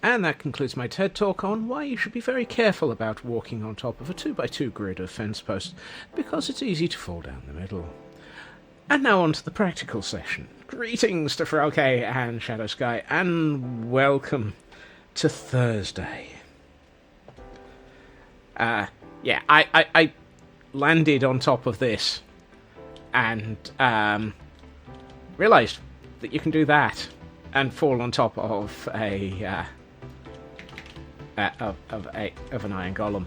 And that concludes my TED Talk on why you should be very careful about walking on top of a 2x2 grid of fence posts, because it's easy to fall down the middle. And now on to the practical session. Greetings to Frelke and Shadow Sky, and welcome to Thursday. I landed on top of this and realised that you can do that and fall on top of an iron golem.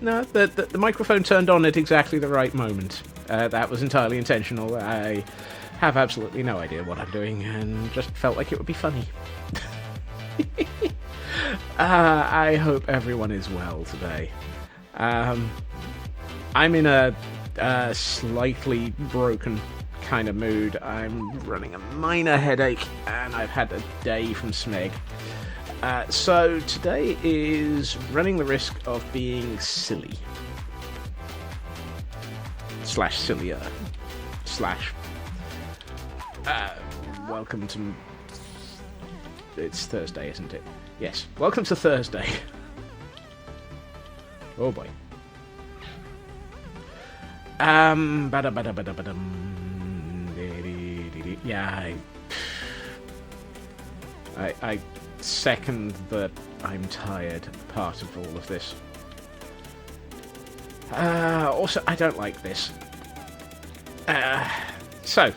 The microphone turned on at exactly the right moment. That was entirely intentional. I have absolutely no idea what I'm doing and just felt like it would be funny. I hope everyone is well today. I'm in a slightly broken kind of mood. I'm running a minor headache and I've had a day from Smeg. So today is running the risk of being silly. Slash sillier. Slash. Welcome to... It's Thursday, isn't it? Yes. Welcome to Thursday. Oh boy. Yeah, I second the I'm tired part of all of this. Also, I don't like this. So,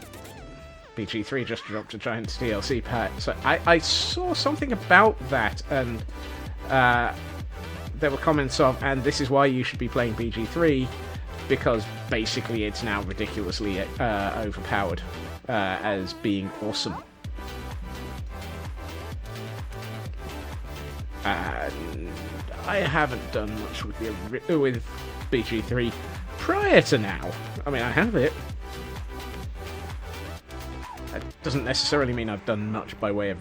BG3 just dropped a giant DLC pack. So I saw something about that, and there were comments of, and this is why you should be playing BG3, because basically it's now ridiculously overpowered as being awesome. And I haven't done much with BG3 prior to now. I mean, I have it. That doesn't necessarily mean I've done much by way of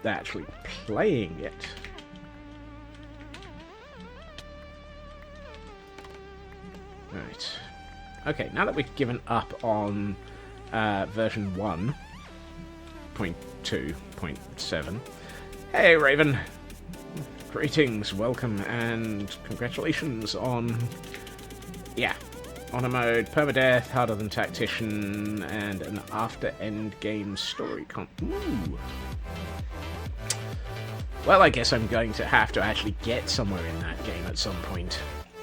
actually playing it. Right. Okay, now that we've given up on version 1.2.7. Hey, Raven! Greetings, welcome, and congratulations on... Yeah. Honor mode, permadeath, harder than tactician, and an after-end-game story Ooh. Well, I guess I'm going to have to actually get somewhere in that game at some point.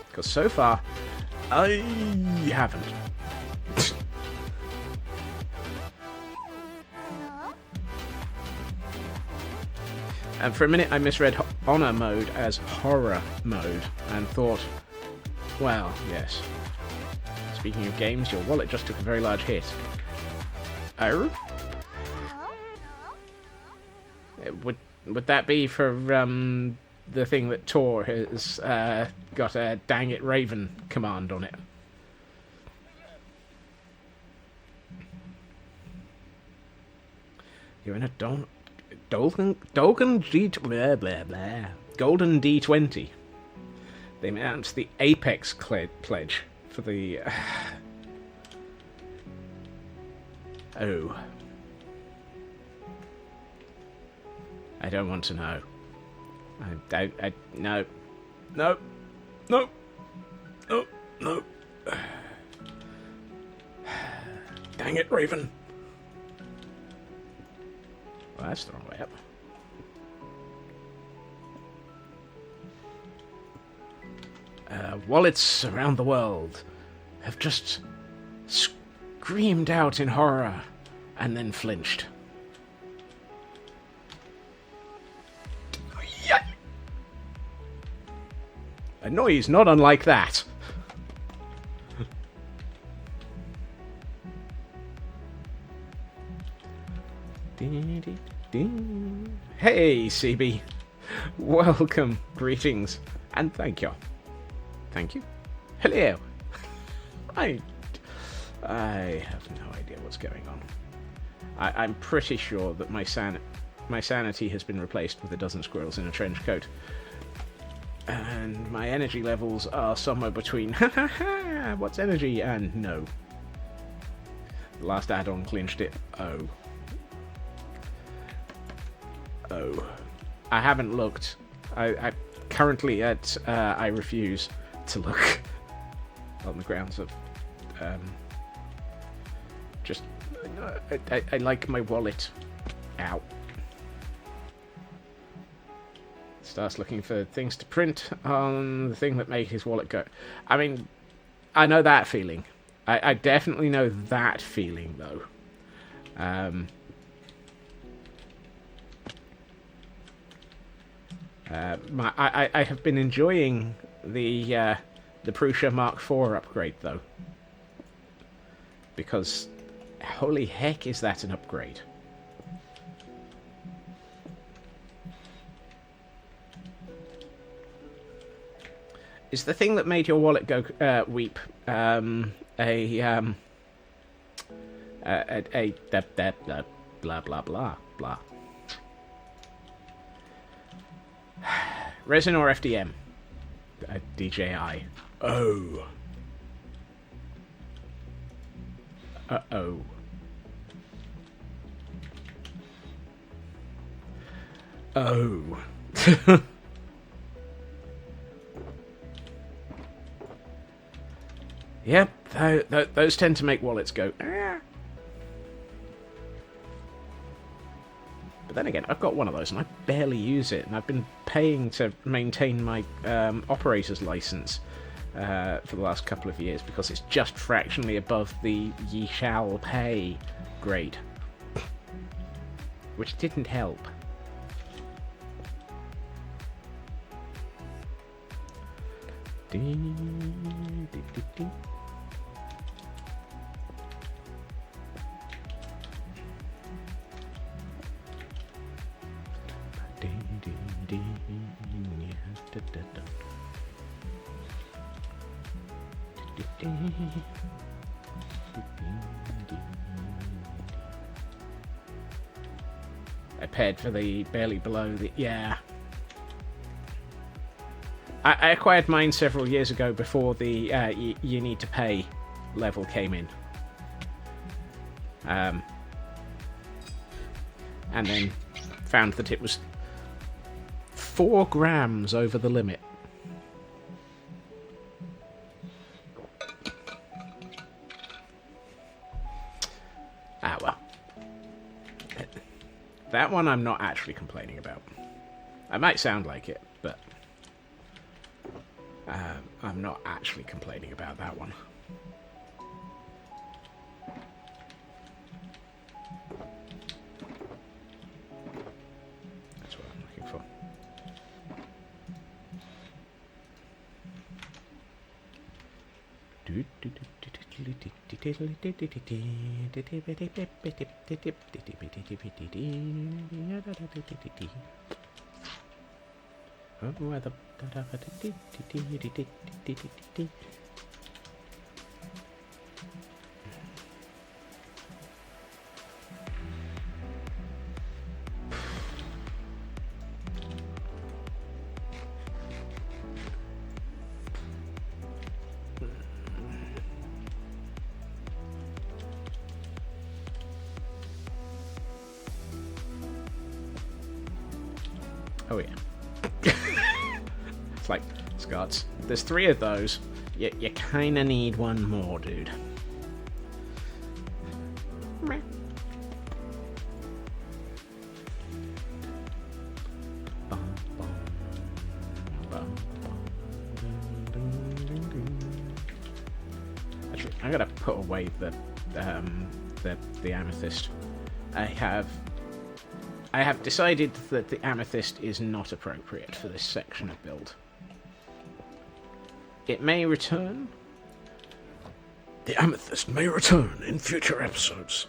Because so far, I haven't. And for a minute I misread honor mode as horror mode and thought, well, yes. Speaking of games, your wallet just took a very large hit. Oh? Would that be for the thing that Tor has got a dang it Raven command on it? You're in a Golden D20. They announced the Apex pledge for the... Oh. I don't want to know. No. No. No. No. No. Dang it, Raven. Well, that's the wrong way up. Wallets around the world have just screamed out in horror and then flinched. A noise not unlike that. Hey, CB. Welcome, greetings, and thank you. Thank you. Hello. I have no idea what's going on. I'm pretty sure that my sanity has been replaced with a dozen squirrels in a trench coat. And my energy levels are somewhere between ha ha ha, what's energy, and no. The last add-on clinched it. Oh. Oh. I haven't looked. I currently at I refuse to look on the grounds of just I like my wallet. Ow. Starts looking for things to print on the thing that made his wallet go. I mean, I know that feeling. I definitely know that feeling, though. I have been enjoying the Prusa Mark IV upgrade, though. Because, holy heck, is that an upgrade. Is the thing that made your wallet go weep blah blah blah blah? Resin or FDM? DJI. Oh. Uh-oh. Oh. Yep, those tend to make wallets go. Ah. But then again, I've got one of those and I barely use it, and I've been paying to maintain my operator's license for the last couple of years because it's just fractionally above the ye shall pay grade, which didn't help. I paid for the barely below the... Yeah. I acquired mine several years ago before the you need to pay level came in. And then found that it was 4 grams over the limit. Ah, well. That one I'm not actually complaining about. I might sound like it, but I'm not actually complaining about that one. That's what I'm looking for. Oh yeah. It's like, Scots, there's 3 of those. You kinda need one more, dude. Actually, I'm gonna put away the amethyst. I have decided that the amethyst is not appropriate for this section of build. It may return. The amethyst may return in future episodes.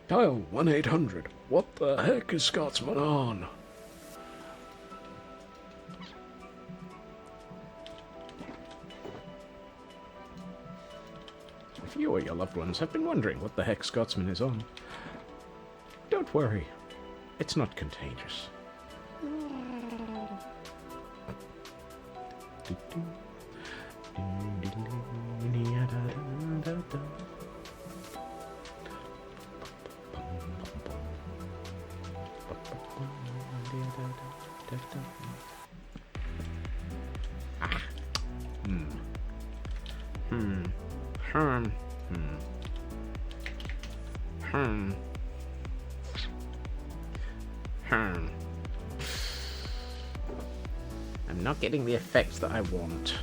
Dial 1-800. What the heck is Scotsman on? If you or your loved ones have been wondering what the heck Scotsman is on, don't worry. It's not contagious. Hmm. Hmm. Hmm. Hmm. Hmm. I'm not getting the effects that I want.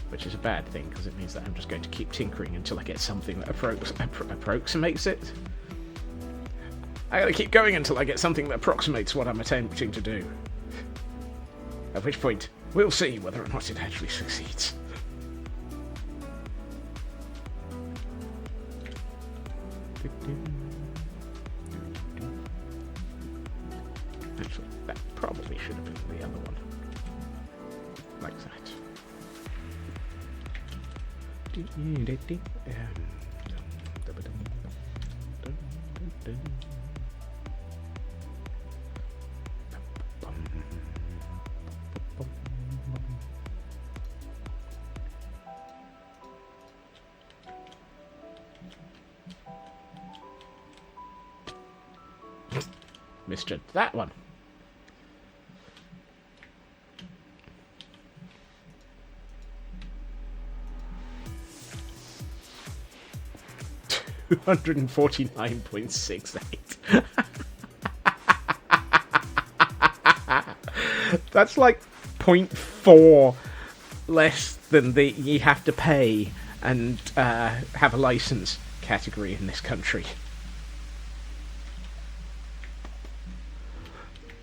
Which is a bad thing, because it means that I'm just going to keep tinkering until I get something that approximates it. I gotta keep going until I get something that approximates what I'm attempting to do. At which point, we'll see whether or not it actually succeeds. Actually, that probably should have been the other one. Like that. Mr. That one. $249.68. That's like 0.4 less than the you have to pay and have a license category in this country.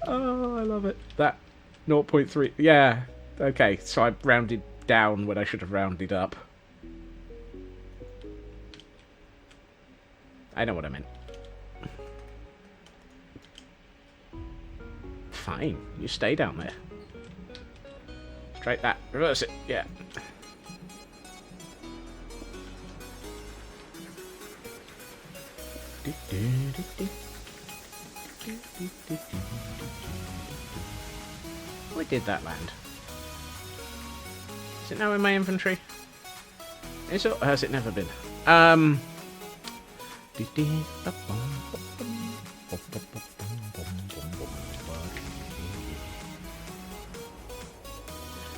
Oh, I love it. That 0.3. Yeah. Okay, so I rounded down when I should have rounded up. I know what I meant. Fine, you stay down there. Straight that. Reverse it. Yeah. Where did that land? Is it now in my inventory? Is it, or has it never been?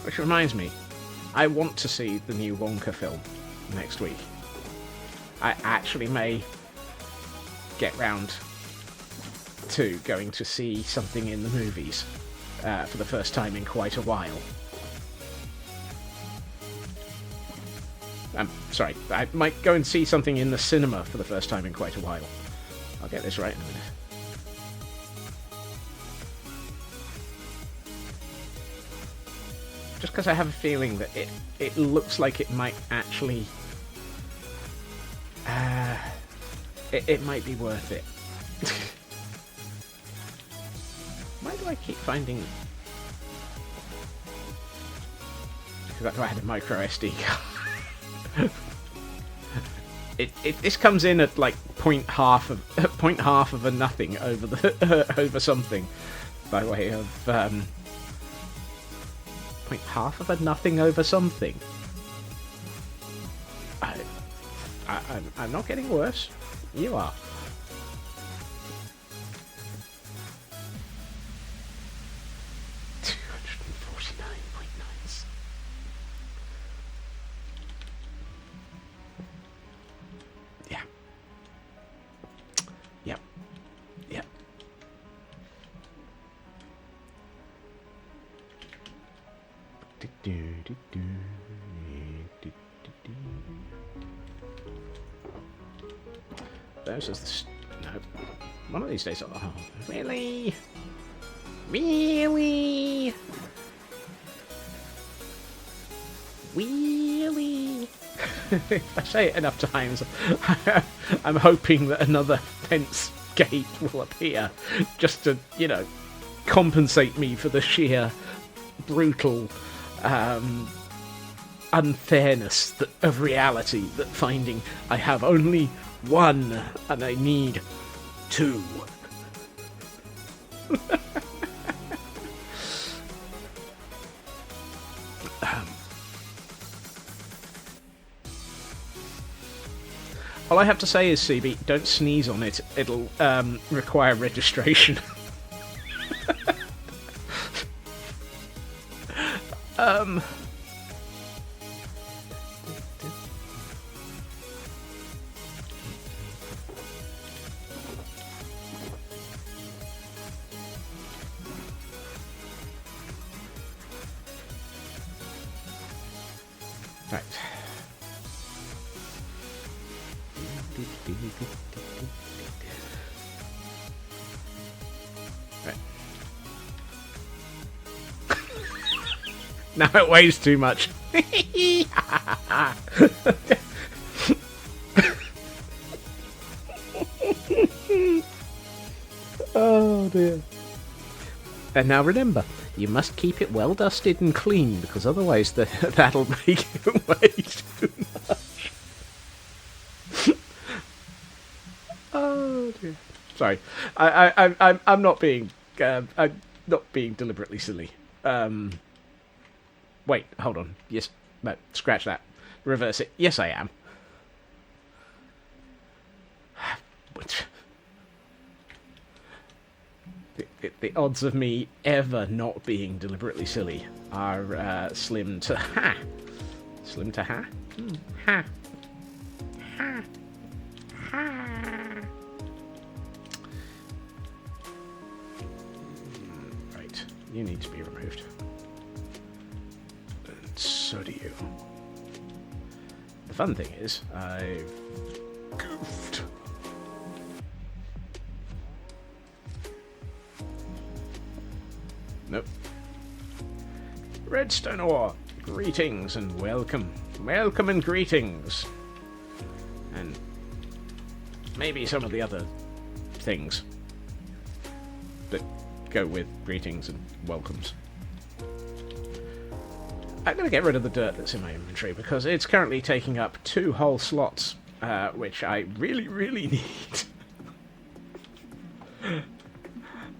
Which reminds me, I want to see the new Wonka film next week. I actually may get round to going to see something in the movies for the first time in quite a while. I'm sorry, I might go and see something in the cinema for the first time in quite a while. I'll get this right in a minute. Just because I have a feeling that it looks like it might actually... it might be worth it. Why do I keep finding... Because I had a micro SD card. This comes in at like point half of a nothing over the over something, by way of point half of a nothing over something. I'm not getting worse. You are. Those is the... No. One of these days... Oh, really? Really? Really? If I say it enough times, I'm hoping that another fence gate will appear just to, you know, compensate me for the sheer brutal unfairness of reality that finding I have only one and I need two. All I have to say is, CB, don't sneeze on it. It'll require registration. Right. Now it weighs too much. Oh dear. And now remember, you must keep it well dusted and clean, because otherwise that'll make it way too much. Oh dear. Sorry, I'm not being deliberately silly. Wait, hold on. Yes, no, scratch that. Reverse it. Yes, I am. The odds of me ever not being deliberately silly are slim to ha. Slim to ha? Ha. Ha. Ha. Right, you need to be removed. And so do you. The fun thing is, I've goofed. Nope. Redstone ore, greetings and welcome. Welcome and greetings. And maybe some of the other things that go with greetings and welcomes. I'm going to get rid of the dirt that's in my inventory because it's currently taking up 2 whole slots, which I really, really need.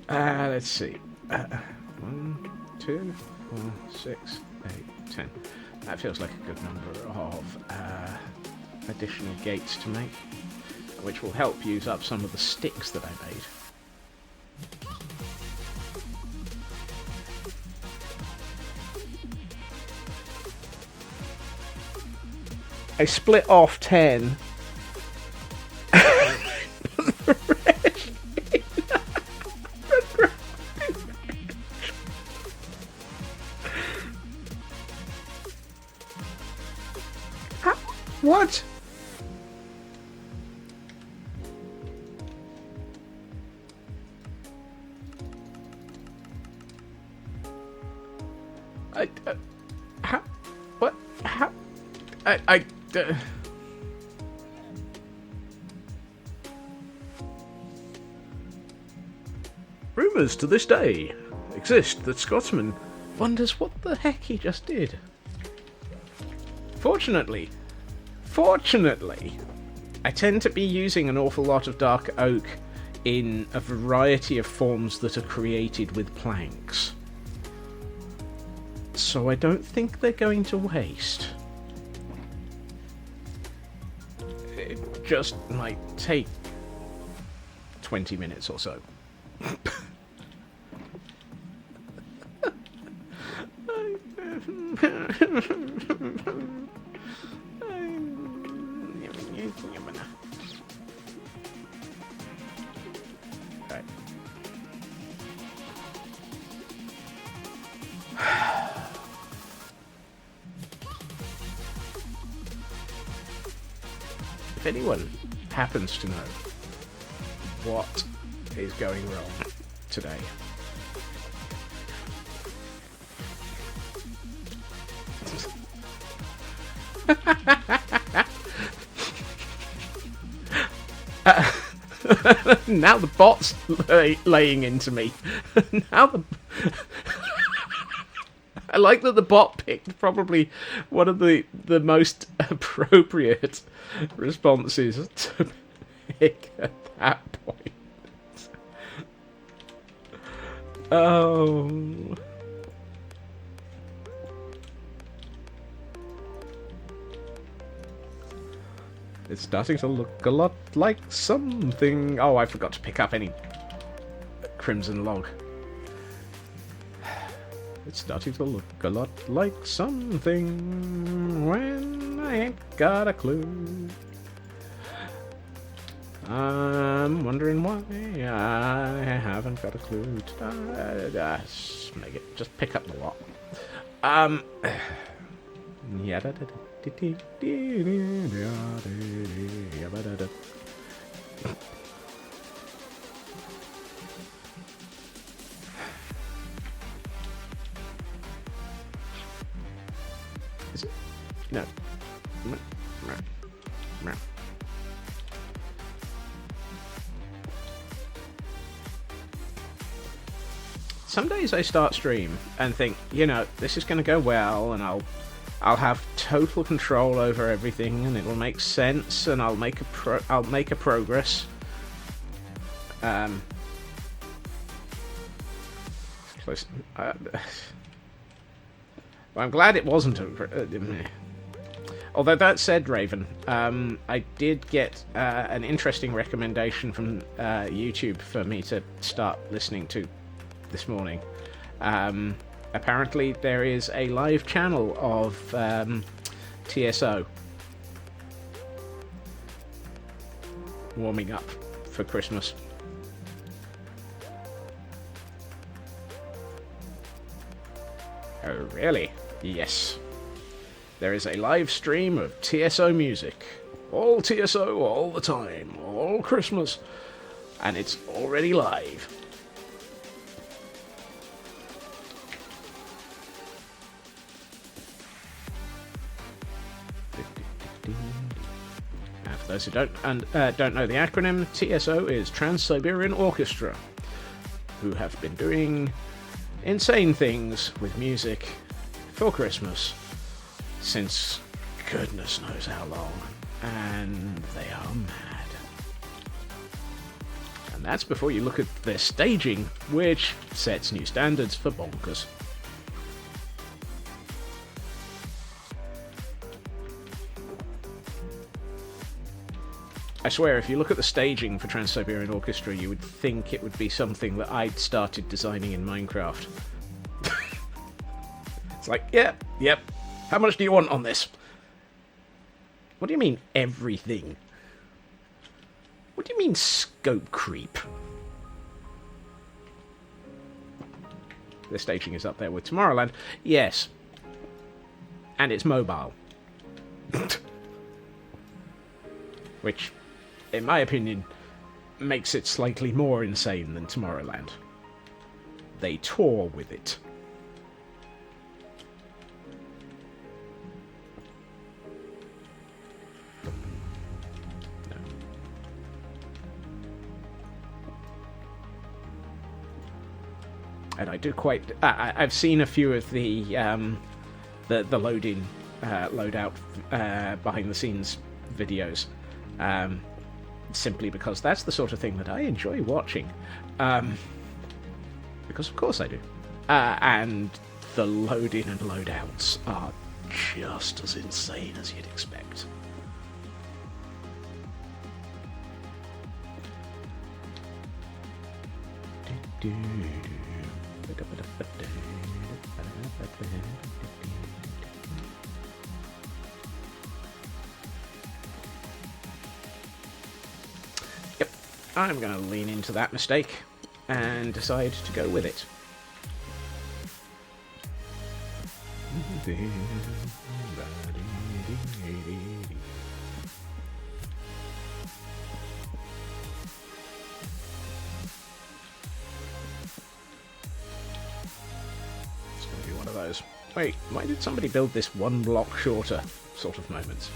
Let's see. 1, 2, 4, 6, 8, 10. That feels like a good number of additional gates to make, which will help use up some of the sticks that I made. I split off 10. What? How? What? How? Rumours to this day exist that Scotsman wonders what the heck he just did. Fortunately, I tend to be using an awful lot of dark oak in a variety of forms that are created with planks. So I don't think they're going to waste. It just might take 20 minutes or so. Right. If anyone happens to know what is going wrong today, now the bot's laying into me. Now I like that the bot picked probably one of the most appropriate responses to pick at that point. Oh. It's starting to look a lot like something. Oh, I forgot to pick up any crimson log. It's starting to look a lot like something when I ain't got a clue. I'm wondering why I haven't got a clue. Just make it. Just pick up the lot. Yeah. Some days I start stream and think, this is going to go well, and I'll have total control over everything, and it'll make sense, and I'll make a progress. Close. Well, I'm glad it wasn't although that said, Raven, I did get an interesting recommendation from YouTube for me to start listening to this morning. Apparently there is a live channel of TSO warming up for Christmas. Oh, really? Yes. There is a live stream of TSO music. All TSO, all the time, all Christmas. And it's already live. Now, for those who don't know the acronym, TSO is Trans-Siberian Orchestra, who have been doing insane things with music for Christmas since goodness knows how long, and they are mad. And that's before you look at their staging, which sets new standards for bonkers. I swear, if you look at the staging for Trans-Siberian Orchestra, you would think it would be something that I'd started designing in Minecraft. It's like, yep. How much do you want on this? What do you mean, everything? What do you mean, scope creep? The staging is up there with Tomorrowland. Yes. And it's mobile. Which, in my opinion, makes it slightly more insane than Tomorrowland. They tour with it. And I do quite. I've seen a few of the load-in, load-out behind the scenes videos, simply because that's the sort of thing that I enjoy watching. Because of course I do. And the load-in and load-outs are just as insane as you'd expect. Yep, I'm going to lean into that mistake and decide to go with it. Wait, why did somebody build this one block shorter sort of moment?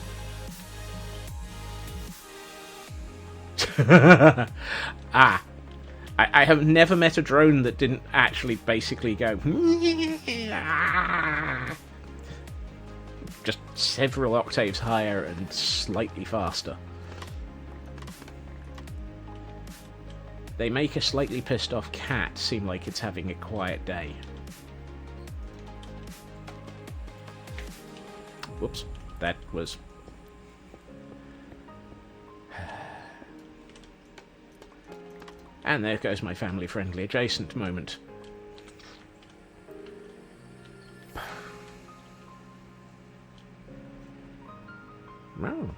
I have never met a drone that didn't actually basically go just several octaves higher and slightly faster. They make a slightly pissed off cat seem like it's having a quiet day. Whoops, that was... And there goes my family-friendly adjacent moment. Oh.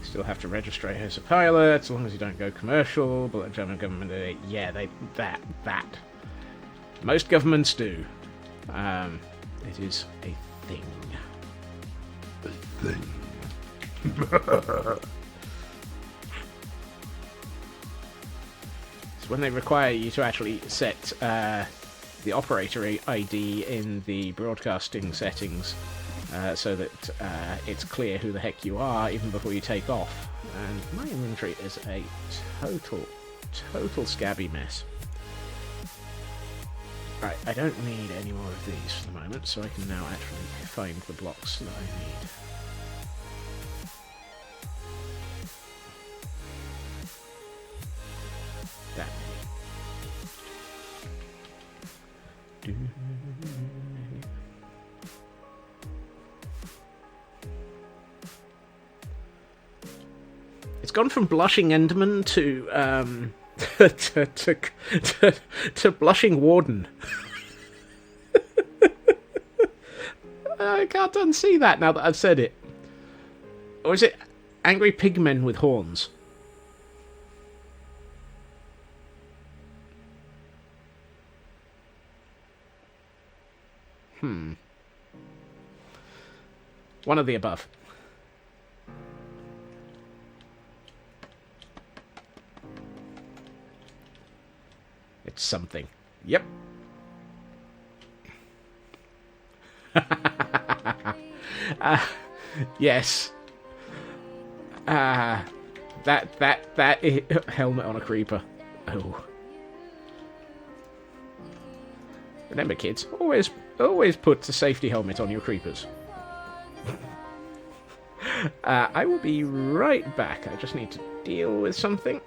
Still have to register as a pilot, as long as you don't go commercial, but the German government, yeah, that. Most governments do. It is a thing. A thing. when they require you to actually set the operator ID in the broadcasting settings so that it's clear who the heck you are even before you take off. And my inventory is a total scabby mess. Right, I don't need any more of these for the moment, so I can now actually find the blocks that I need. That many. It's gone from blushing enderman to to blushing warden. I can't unsee that now that I've said it. Or is it angry pigmen with horns? One of the above. It's something. Yep. Yes. That helmet on a creeper. Oh. Remember, kids, always put the safety helmet on your creepers. I will be right back. I just need to deal with something.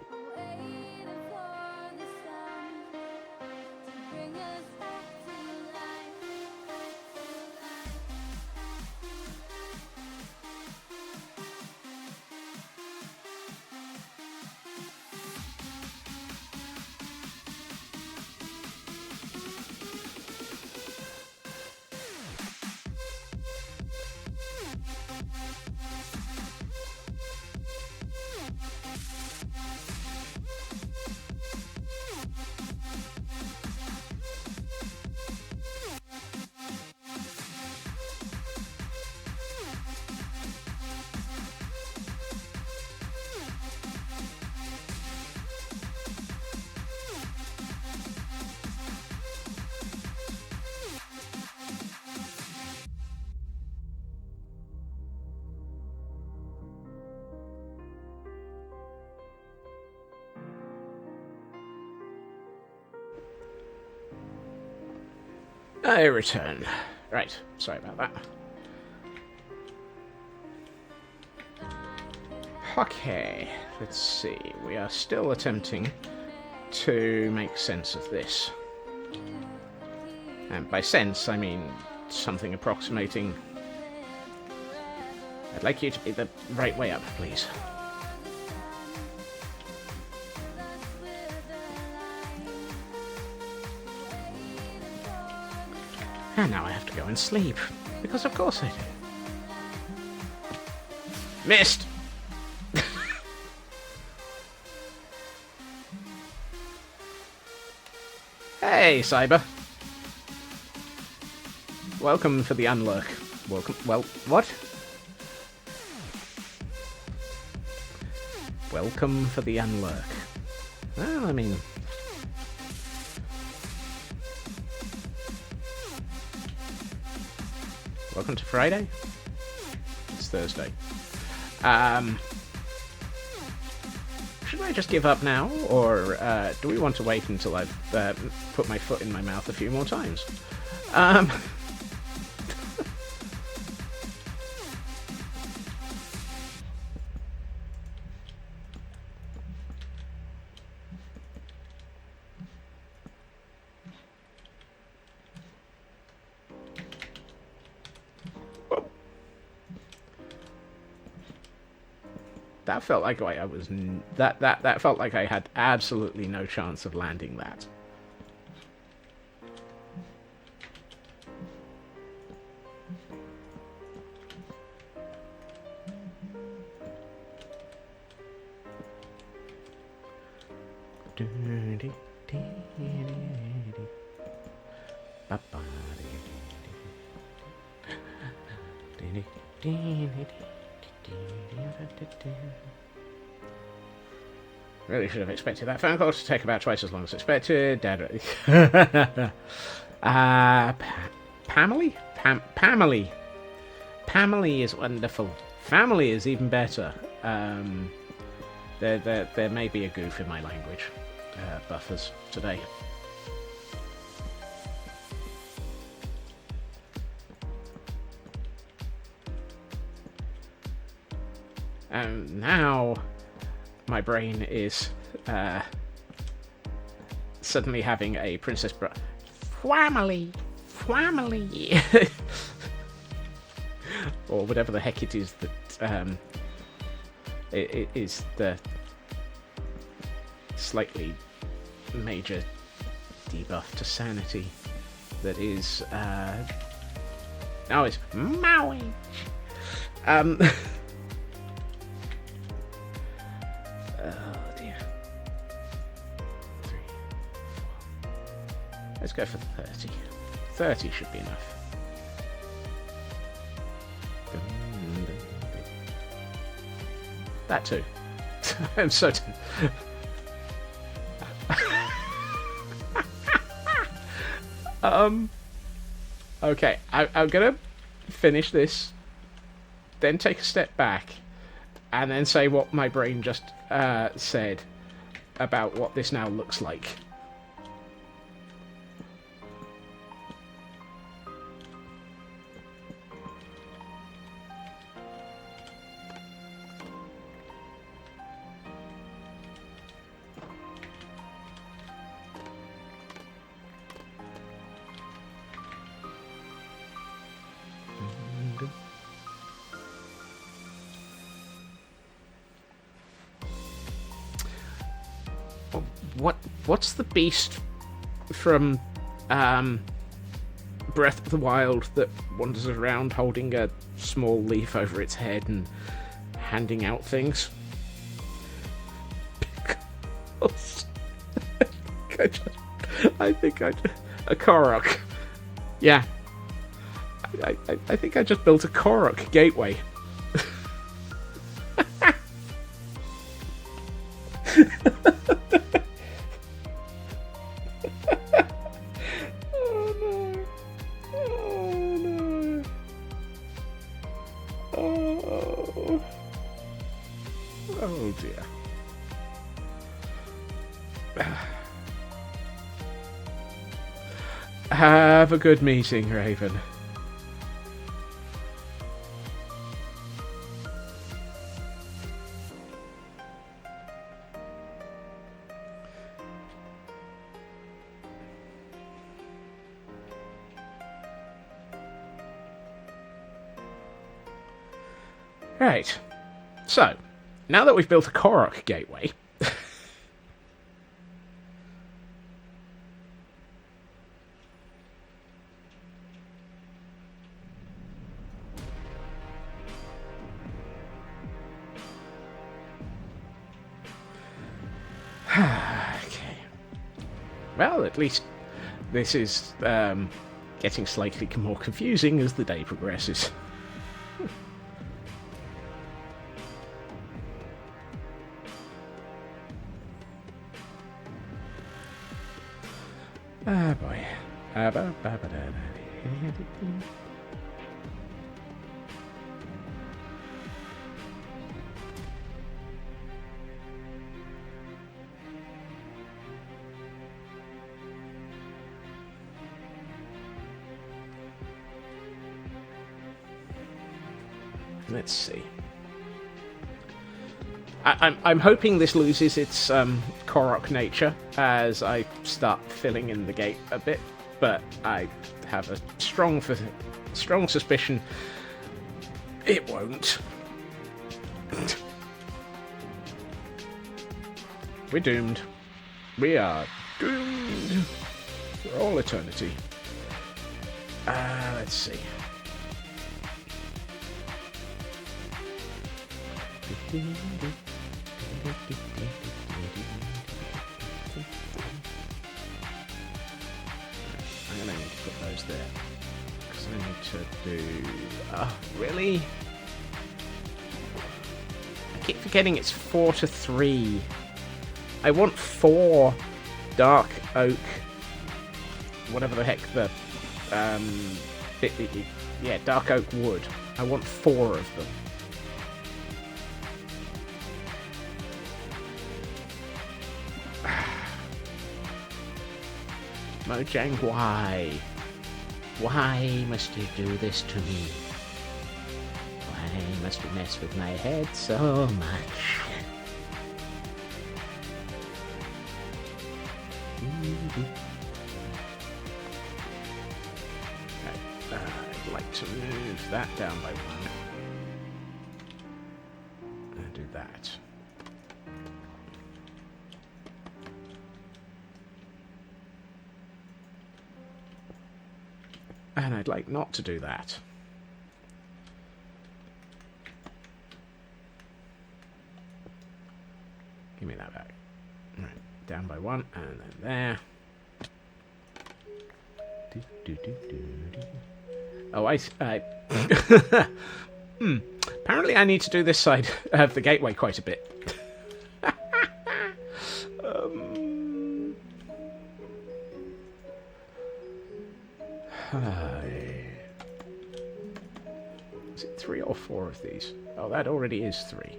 I return. Right, sorry about that. Okay, let's see. We are still attempting to make sense of this. And by sense, I mean something approximating... I'd like you to be the right way up, please. And now I have to go and sleep. Because of course I do. Missed! Hey, Cyber. Welcome for the unlurk. Welcome... Well, what? Welcome for the unlurk. Well, I mean... Welcome to Friday? It's Thursday. Should I just give up now? Or do we want to wait until I've put my foot in my mouth a few more times? That felt like I was that felt like I had absolutely no chance of landing that. Really should have expected that phone call to take about twice as long as expected. Dad. Pamely? Pamely. Pamely is wonderful. Family is even better. There may be a goof in my language buffers today. And now my brain is suddenly having a princess family, or whatever the heck it is that it is the slightly major debuff to sanity that is it's Maui. Oh dear. 3, 4. Let's go for 30. 30 should be enough. That too. I'm certain. Okay, I'm gonna finish this, then take a step back, and then say what my brain just said about what this now looks like. What's the beast from Breath of the Wild that wanders around holding a small leaf over its head and handing out things? I think a Korok. Yeah. I think I just built a Korok gateway. Oh dear. Have a good meeting, Raven. Right. So, now that we've built a Korok gateway... Okay. Well, at least this is getting slightly more confusing as the day progresses. Ah, boy. Let's see. I'm hoping this loses its Korok nature as I start filling in the gate a bit, but I have a strong suspicion it won't. We're doomed. We are doomed for all eternity. Let's see. I'm gonna need to put those there because I need to do. Really? I keep forgetting it's 4 to 3 I want 4 dark oak, whatever the heck the, yeah, dark oak wood. I want 4 of them. Mojang, why? Why must you do this to me? Why must you mess with my head so much? I'd like to move that down by 1. And do that. And I'd like not to do that. Give me that back. Right, down by 1, and then there. Oh, apparently I need to do this side of the gateway quite a bit. Is it 3 or 4 of these? Oh, that already is 3.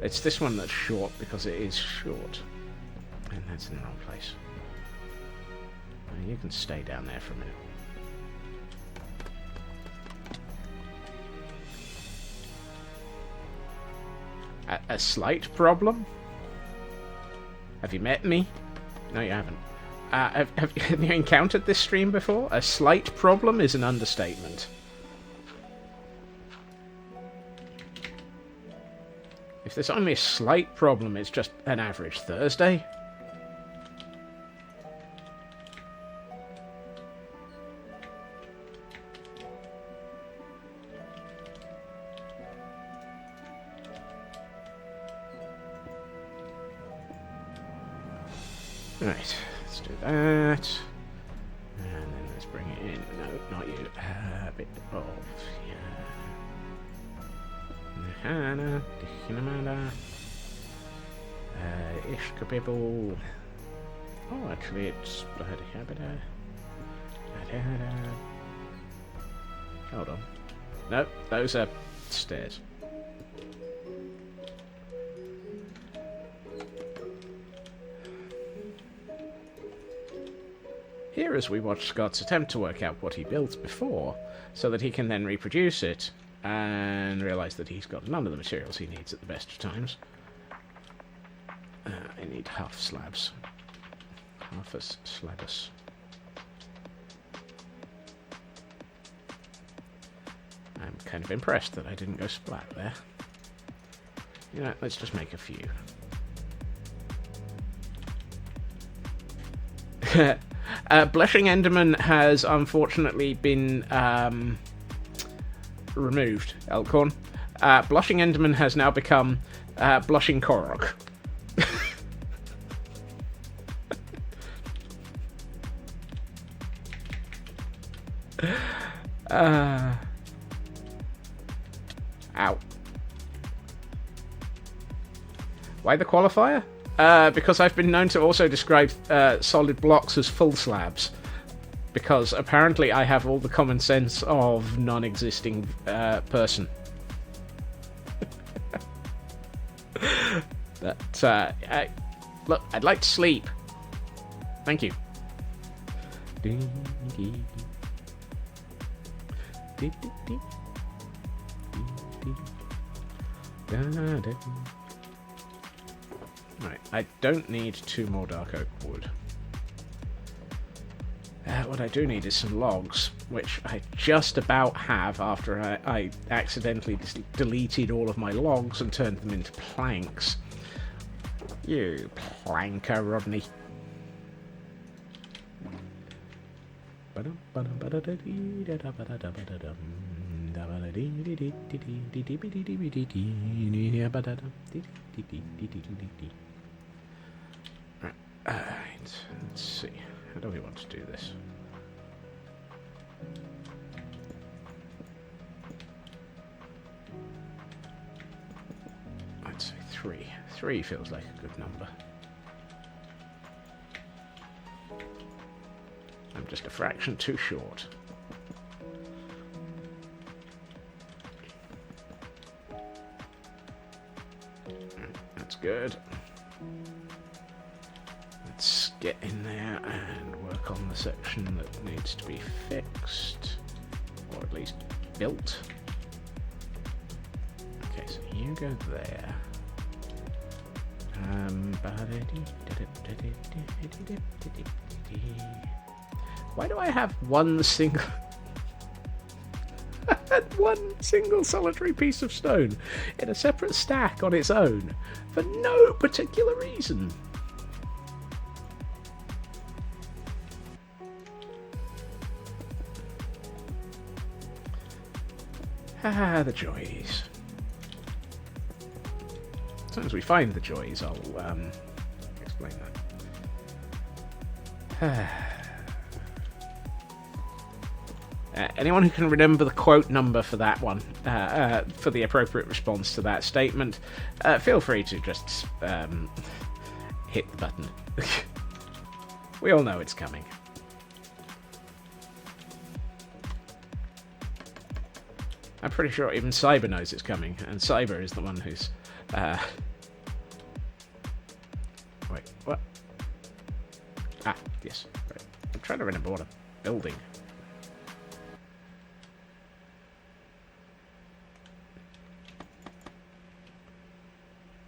It's this one that's short because it is short. And that's in the wrong place. You can stay down there for a minute. A slight problem? Have you met me? No, you haven't. Have you encountered this stream before? A slight problem is an understatement. If there's only a slight problem, it's just an average Thursday. Right, let's do that. And then let's bring it in. No, not you. A bit of... Hana, Dihinamada, Ishkabibble. Oh, actually, it's. Hold on. No, those are stairs. Here, as we watch Scott's attempt to work out what he built before, so that he can then reproduce it, and realise that he's got none of the materials he needs at the best of times. I need half slabs. Half a slabus. I'm kind of impressed that I didn't go splat there. You know, let's just make a few. Blushing Enderman has unfortunately been removed, Elkhorn. Blushing Enderman has now become Blushing Korok. Ow. Why the qualifier? Because I've been known to also describe solid blocks as full slabs. Because apparently I have all the common sense of non-existing person. But, look, I'd like to sleep. Thank you. Right, I don't need 2 more dark oak wood. What I do need is some logs, which I just about have after I accidentally deleted all of my logs and turned them into planks. You planker, Rodney. Right, let's see. How do we want to do this? I'd say 3. 3 feels like a good number. I'm just a fraction too short. That's good. Let's get in there and work on the section that needs to be fixed, or at least built. Okay, so you go there. Why do I have one single solitary piece of stone in a separate stack on its own for no particular reason? Ah, the joys. As soon as we find the joys, I'll explain that. Anyone who can remember the quote number for that one, for the appropriate response to that statement, feel free to just hit the button. We all know it's coming. I'm pretty sure even Cyber knows it's coming, and Cyber is the one who's... Wait, what? Ah, yes. Right. I'm trying to remember what I'm building.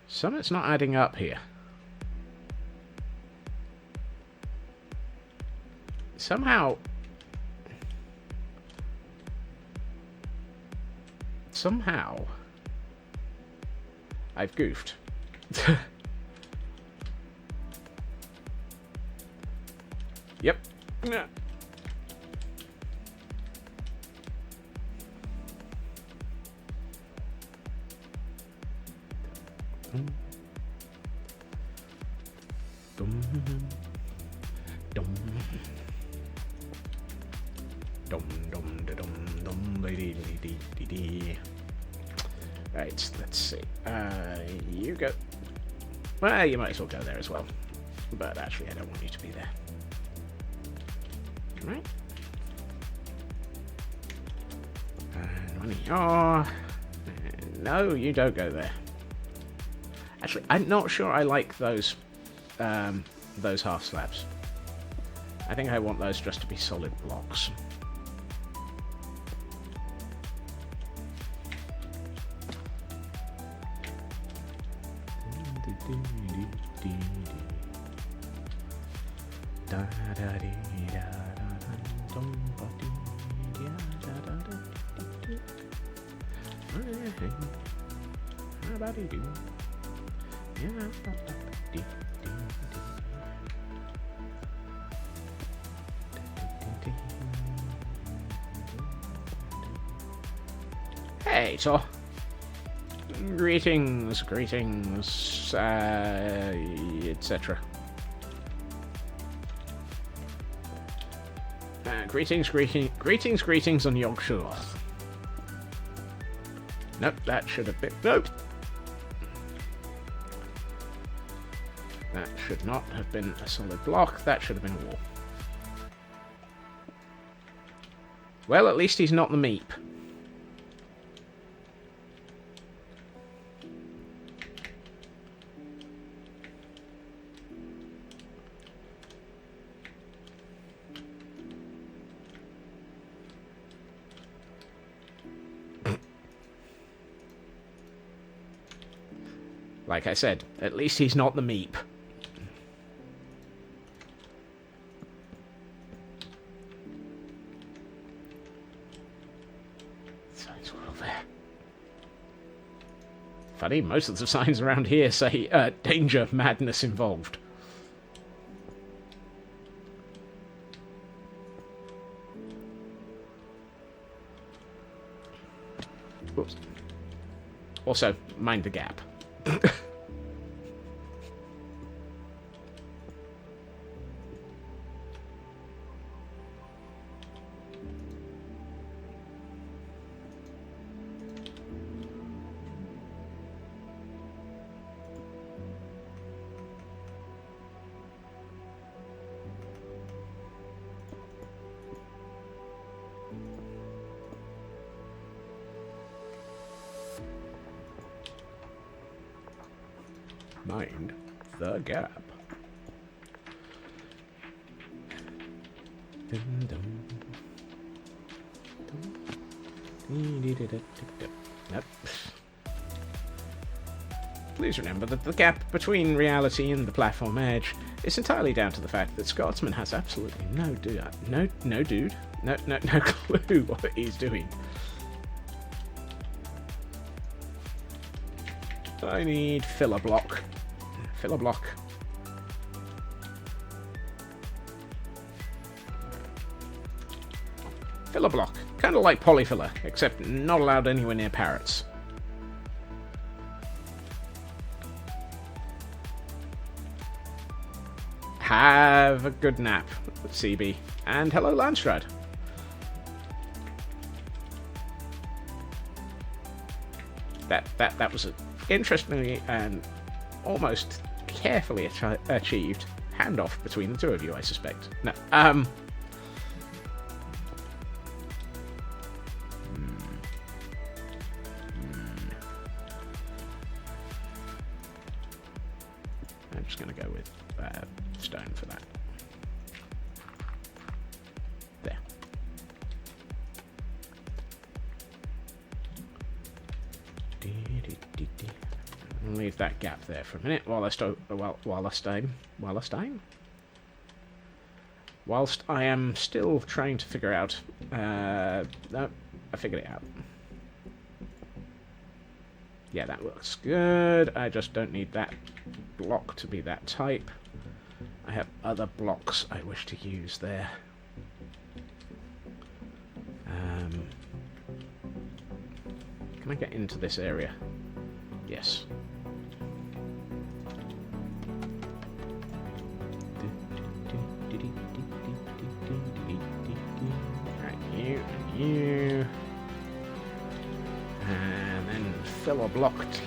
Something's not adding up here. Somehow, I've goofed. Yep. Right, let's see. You go. Well, you might as well go there as well. But actually, I don't want you to be there. Right. And when you're... No, you don't go there. Actually, I'm not sure I like those half slabs. I think I want those just to be solid blocks. Hey, so greetings, etc. Greetings on Yorkshire. Nope, that should have been... Nope! That should not have been a solid block. That should have been a wall. Well, at least he's not the meep. Like I said, at least he's not the meep. Signs were all there. Funny, most of the signs around here say, danger, madness involved. Oops. Also, mind the gap. mind the gap. Nope. Please remember that the gap between reality and the platform edge is entirely down to the fact that Scotsman has absolutely no clue what he's doing. I need filler block. Filler block. Filler block. Kind of like polyfiller, except not allowed anywhere near parrots. Have a good nap, CB. And hello, Landstrad. That was an interestingly and almost carefully achieved handoff between the two of you, I suspect. No, I'm just going to go with stone for that. There. I'll leave that gap there for a minute whilst I am still trying to figure out. No, I figured it out. Yeah, that looks good. I just don't need that block to be that type. I have other blocks I wish to use there. Can I get into this area? Yes. Right, you. And then filler blocked.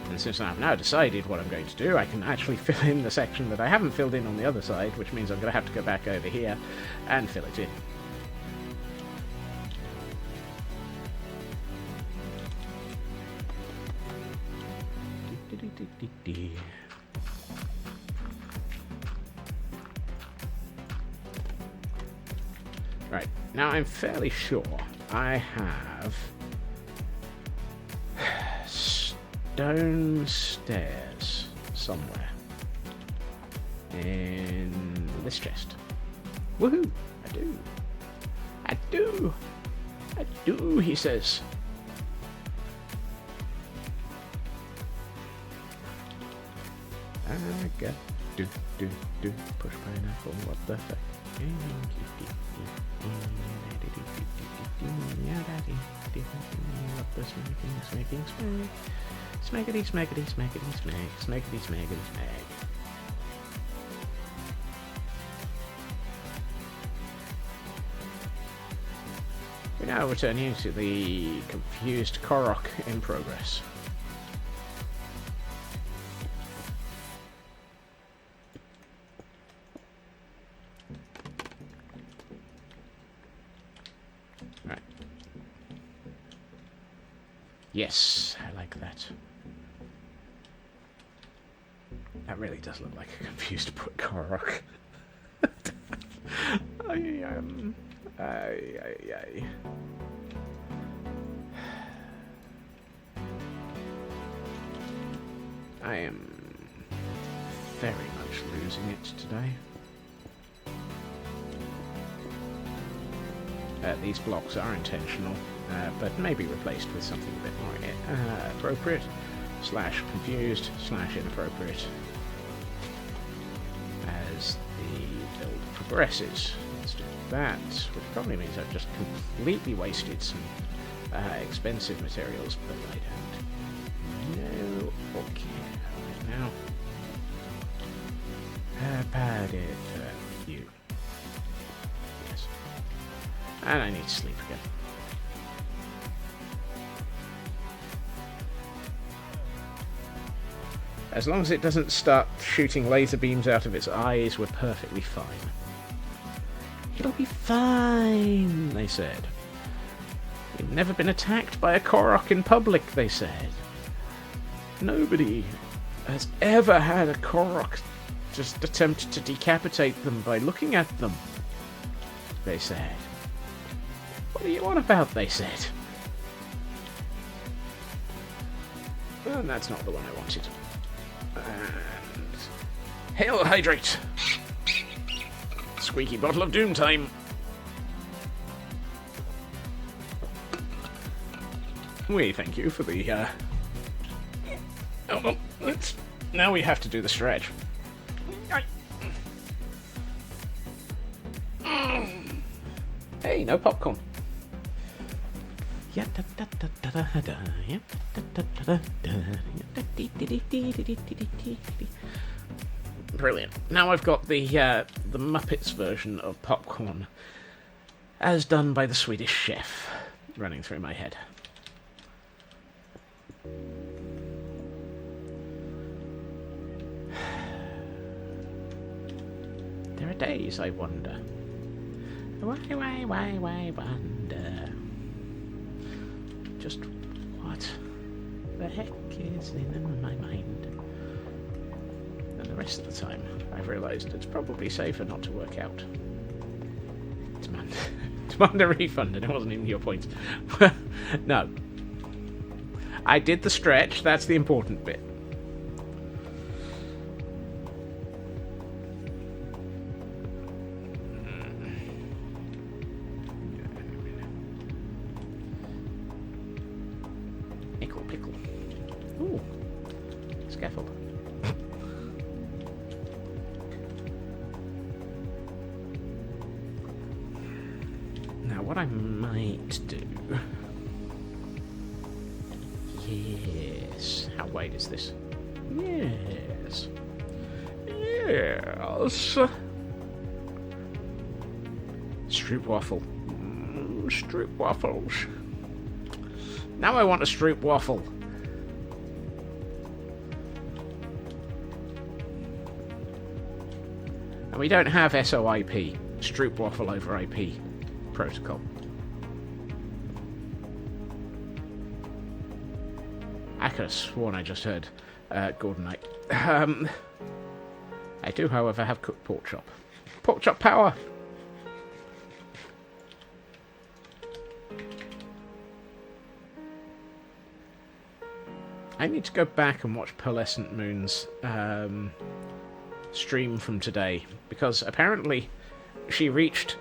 And since I've now decided what I'm going to do, I can actually fill in the section that I haven't filled in on the other side, which means I'm going to have to go back over here and fill it in. Right, now I'm fairly sure I have stone stairs somewhere in this chest. Woohoo! I do, he says. I got do push pineapple, what the heck? Smackety smackety smackety smack, smackety smackety smack. We now return you to the confused Korok in progress. Right. Yes, I like that. That really does look like a confused Korok. I am very much losing it today. These blocks are intentional, but may be replaced with something a bit more appropriate, / confused / inappropriate as the build progresses. Let's do that, which probably means I've just completely wasted some expensive materials, but I don't know or care right now. You. Yes. And I need to sleep again. As long as it doesn't start shooting laser beams out of its eyes, we're perfectly fine. It'll be fine, they said. We'd never been attacked by a Korok in public, they said. Nobody has ever had a Korok just attempt to decapitate them by looking at them, they said. What are you on about, they said. And that's not the one I wanted. And... Hail, hydrate! Squeaky bottle of doom time! We thank you for the, Oh, well, let's... Now we have to do the stretch. Hey, no popcorn. Brilliant. Now I've got the Muppets version of popcorn, as done by the Swedish chef, running through my head. There are days I wonder. Why wonder? Just what the heck is in my mind? And the rest of the time, I've realised it's probably safer not to work out. Demand a refund, and it wasn't even your point. No. I did the stretch, that's the important bit. Pickle. Ooh. Scaffold. Now, what I might do... Yes. How wide is this? Yes. Yes. Stroop waffle. Stroop waffles. Now I want a stroop waffle. And we don't have SOIP, stroop waffle over IP protocol. I could have sworn I just heard Gordon Knight. I do, however, have cooked pork chop. Pork chop power! I need to go back and watch Pearlescent Moon's stream from today, because apparently she reached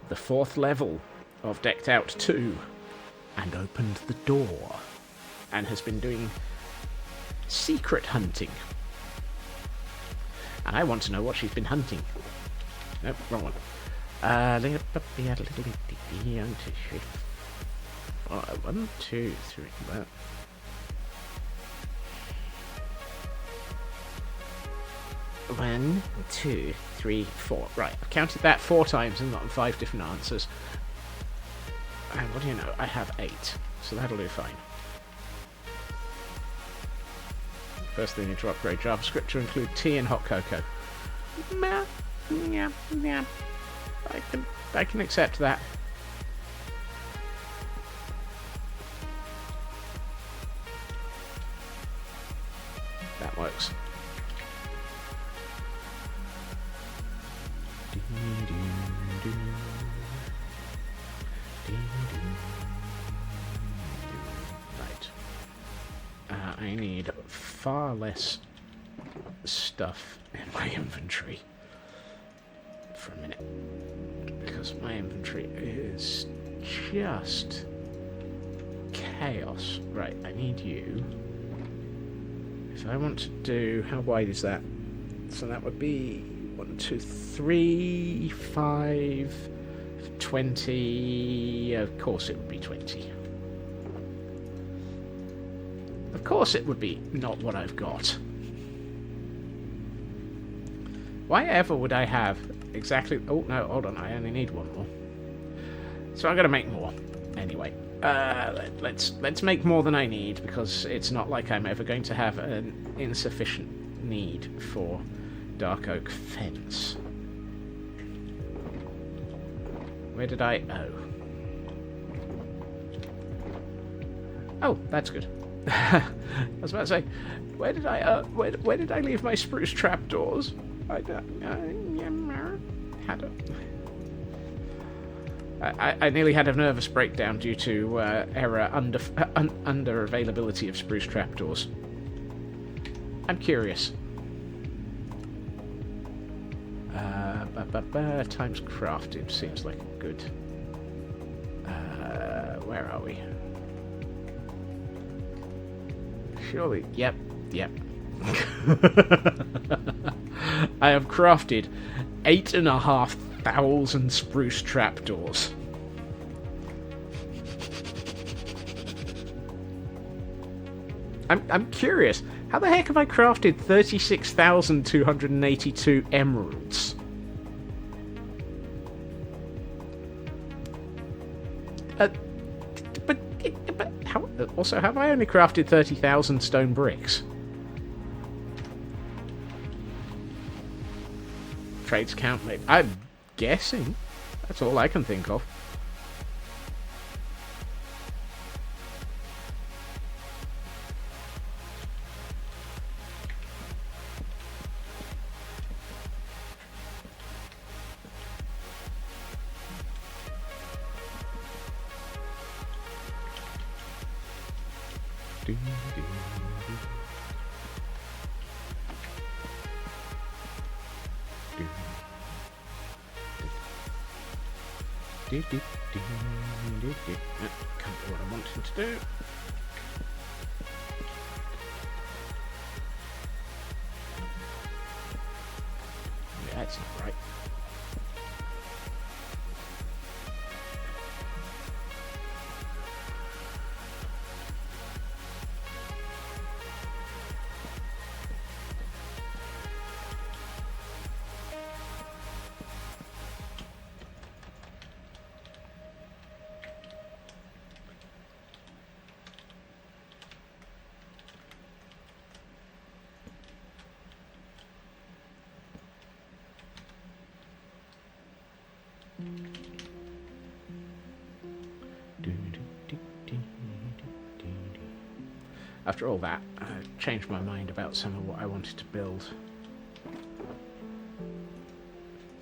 the 4th level of Decked Out 2 and opened the door and has been doing secret hunting. And I want to know what she's been hunting. Nope, wrong one. 1, 2, 3. Well, 1, 2, 3, 4. Right, I've counted that 4 times and gotten 5 different answers. And what do you know? I have 8, so that'll do fine. First, they need to upgrade JavaScript to include tea and hot cocoa. Yeah. I can accept that. That works. Right. I need far less stuff in my inventory for a minute, because my inventory is just chaos. Right, I need you. If I want to do... How wide is that? So that would be 1, 2, 3, 5, 20... Of course it would be 20. Of course it would be not what I've got. Why ever would I have exactly... Oh, no, hold on. I only need 1 more. So I'm going to make more. Anyway. Let's make more than I need, because it's not like I'm ever going to have an insufficient need for dark oak fence. Where did I... Oh. Oh, that's good. I was about to say, where did I leave my spruce trapdoors? I nearly had a nervous breakdown due to under availability of spruce trapdoors. I'm curious. Times crafted seems like a good. Where are we? Surely, yep. I have crafted 8,500 spruce trapdoors. I'm curious. How the heck have I crafted 36,282 emeralds? But how? Also, have I only crafted 30,000 stone bricks? Trades count, maybe. I'm guessing. That's all I can think of. Can't do what I want him to do. Yeah, that's not right. After all that, I changed my mind about some of what I wanted to build.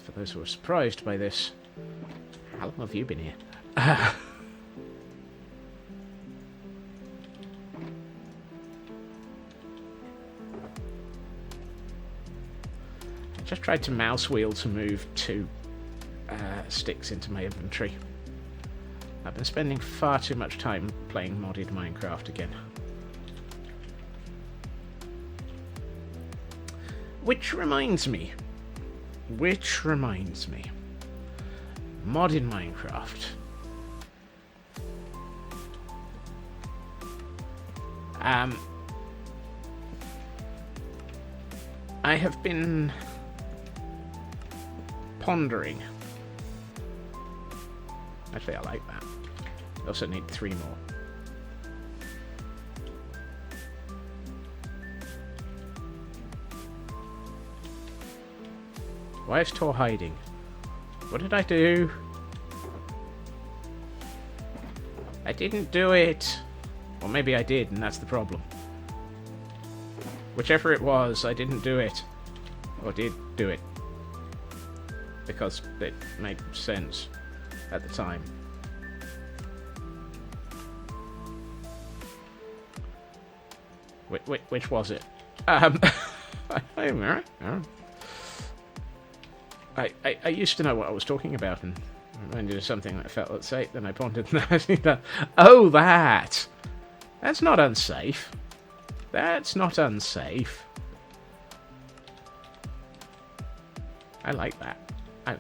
For those who are surprised by this, how long have you been here? I just tried to mouse wheel to move 2 sticks into my inventory. I've been spending far too much time playing modded Minecraft again. Which reminds me. Modded Minecraft. I have been pondering. Actually, I like that. I also need 3 more. Why is Tor hiding? What did I do? I didn't do it. Or maybe I did, and that's the problem. Whichever it was, I didn't do it. Or did do it. Because it made sense at the time. Which was it? I used to know what I was talking about, and reminded of something that felt unsafe. Then I pondered that. Oh, that! That's not unsafe. That's not unsafe. I like that. I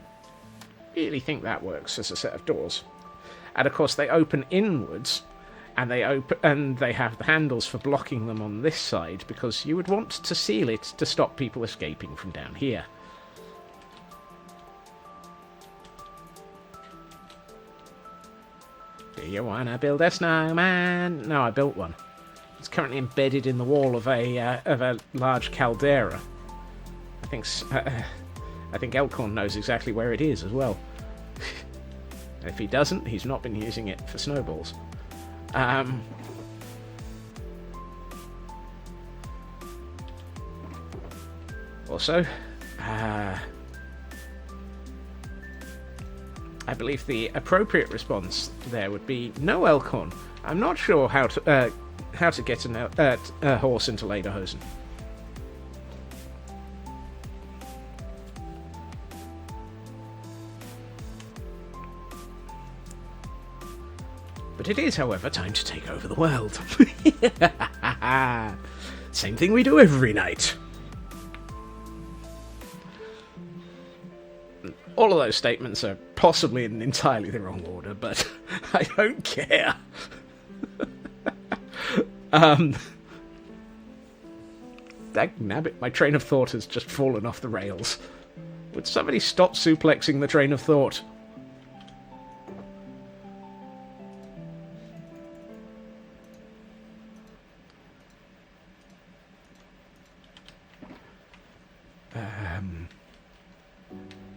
really think that works as a set of doors. And of course, they open inwards, and they have the handles for blocking them on this side, because you would want to seal it to stop people escaping from down here. Do you wanna build a snowman? No, I built one. It's currently embedded in the wall of a large caldera. I think Elkhorn knows exactly where it is as well. If he doesn't, he's not been using it for snowballs. Also, I believe the appropriate response there would be no Elkhorn. I'm not sure how to get a horse into Lederhosen. But it is, however, time to take over the world. Same thing we do every night. All of those statements are possibly in entirely the wrong order, but I don't care. Dagnabbit, my train of thought has just fallen off the rails. Would somebody stop suplexing the train of thought?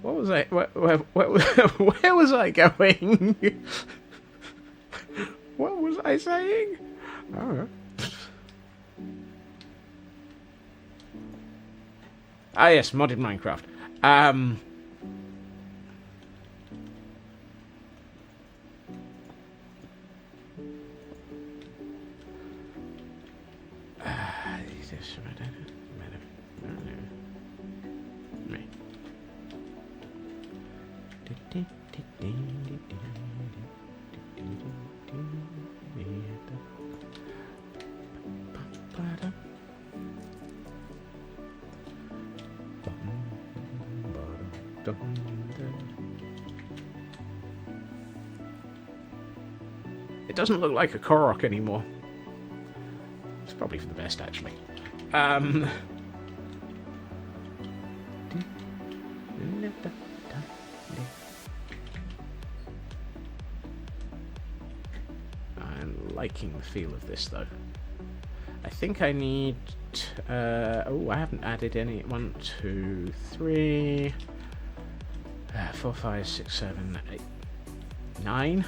What was I? Where was I going? What was I saying? Oh. Ah, yes, modded Minecraft. It doesn't look like a Korok anymore. It's probably for the best, actually. I'm liking the feel of this, though. I think I need... oh, I haven't added any. 1, 2, 3... 4, 5, 6, 7, 8... 9?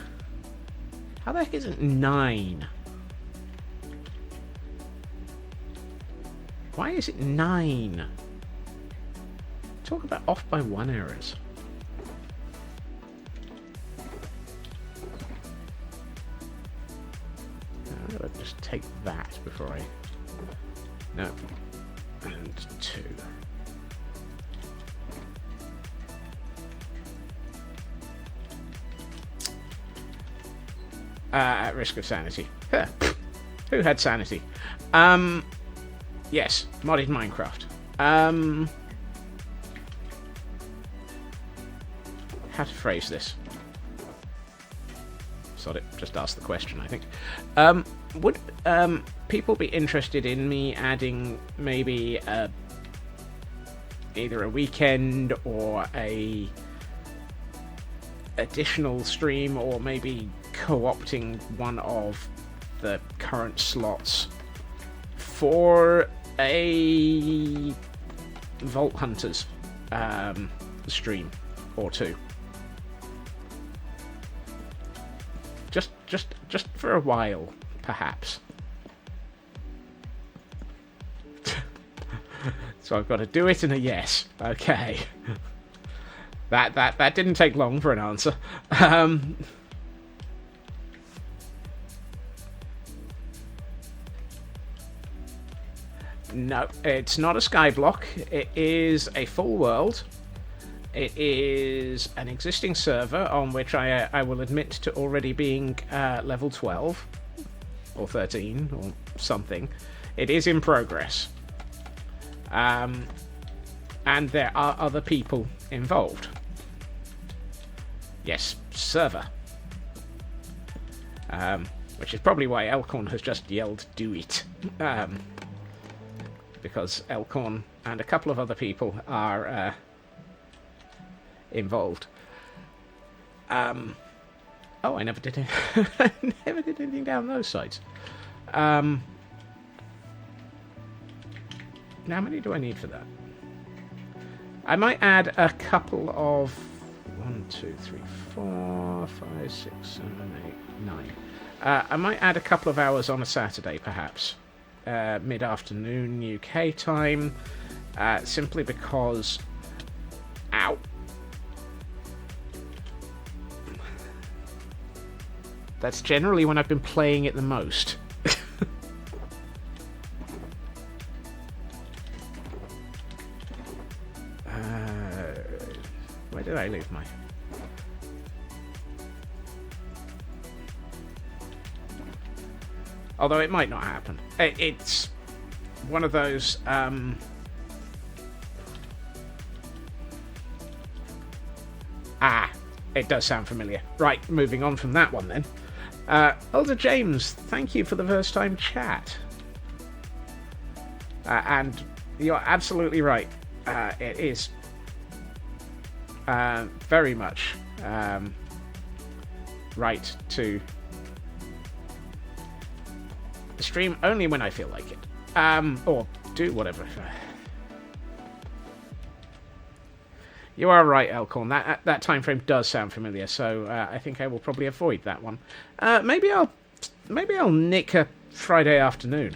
How the heck is it 9? Why is it 9? Talk about off by 1 errors. I'll just take that before I... No. And 2. At risk of sanity. Huh. Who had sanity? Yes, modded Minecraft. How to phrase this? Sod it, just ask the question, I think. Would people be interested in me adding maybe either a weekend or a additional stream, or maybe co-opting one of the current slots for a Vault Hunters stream or two? Just for a while, perhaps. So I've got to do it in a yes. Okay. That didn't take long for an answer. No, it's not a skyblock. It is a full world. It is an existing server on which I will admit to already being level 12 or 13 or something. It is in progress. And there are other people involved. Yes, server. Which is probably why Elkhorn has just yelled, "Do it." Because Elkhorn and a couple of other people are involved. Oh, I never did it. I never did anything down those sides. How many do I need for that? I might add a couple of 1, 2, 3, 4, 5, 6, 7, 8, 9. I might add a couple of hours on a Saturday, perhaps. Mid-afternoon UK time, simply because... Ow! That's generally when I've been playing it the most. Where did I leave my... Although it might not happen. It's one of those... it does sound familiar. Right, moving on from that one then. Elder James, thank you for the first time chat. And you're absolutely right. It is very much right to stream only when I feel like it. Or do whatever. You are right, Elkhorn. That time frame does sound familiar, so I think I will probably avoid that one. Maybe I'll nick a Friday afternoon.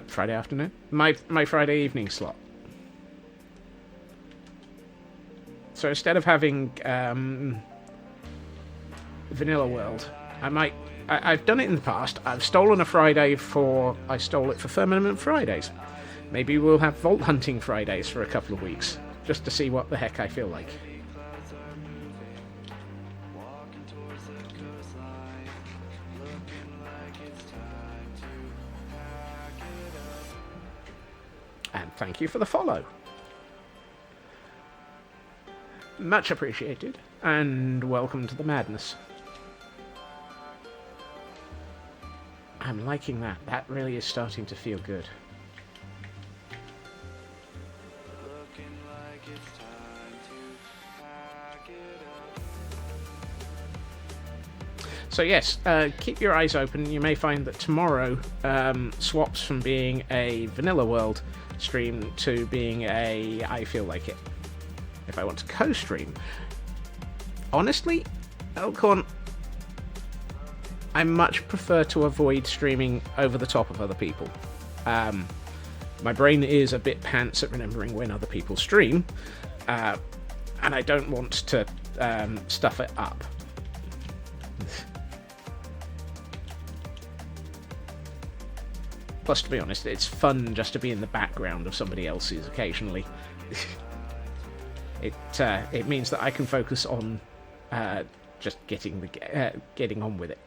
Friday afternoon? My Friday evening slot. So instead of having Vanilla World, I've done it in the past. I've stolen a Friday I stole it for Firmament Fridays. Maybe we'll have Vault Hunting Fridays for a couple of weeks, just to see what the heck I feel like. And thank you for the follow. Much appreciated, and welcome to the madness. I'm liking that. That really is starting to feel good. So yes, keep your eyes open. You may find that tomorrow swaps from being a Vanilla World stream to being a I Feel Like It. If I want to co-stream. Honestly, Elkhorn, I much prefer to avoid streaming over the top of other people. My brain is a bit pants at remembering when other people stream, and I don't want to stuff it up. Plus, to be honest, it's fun just to be in the background of somebody else's occasionally. It means that I can focus on just getting on with it.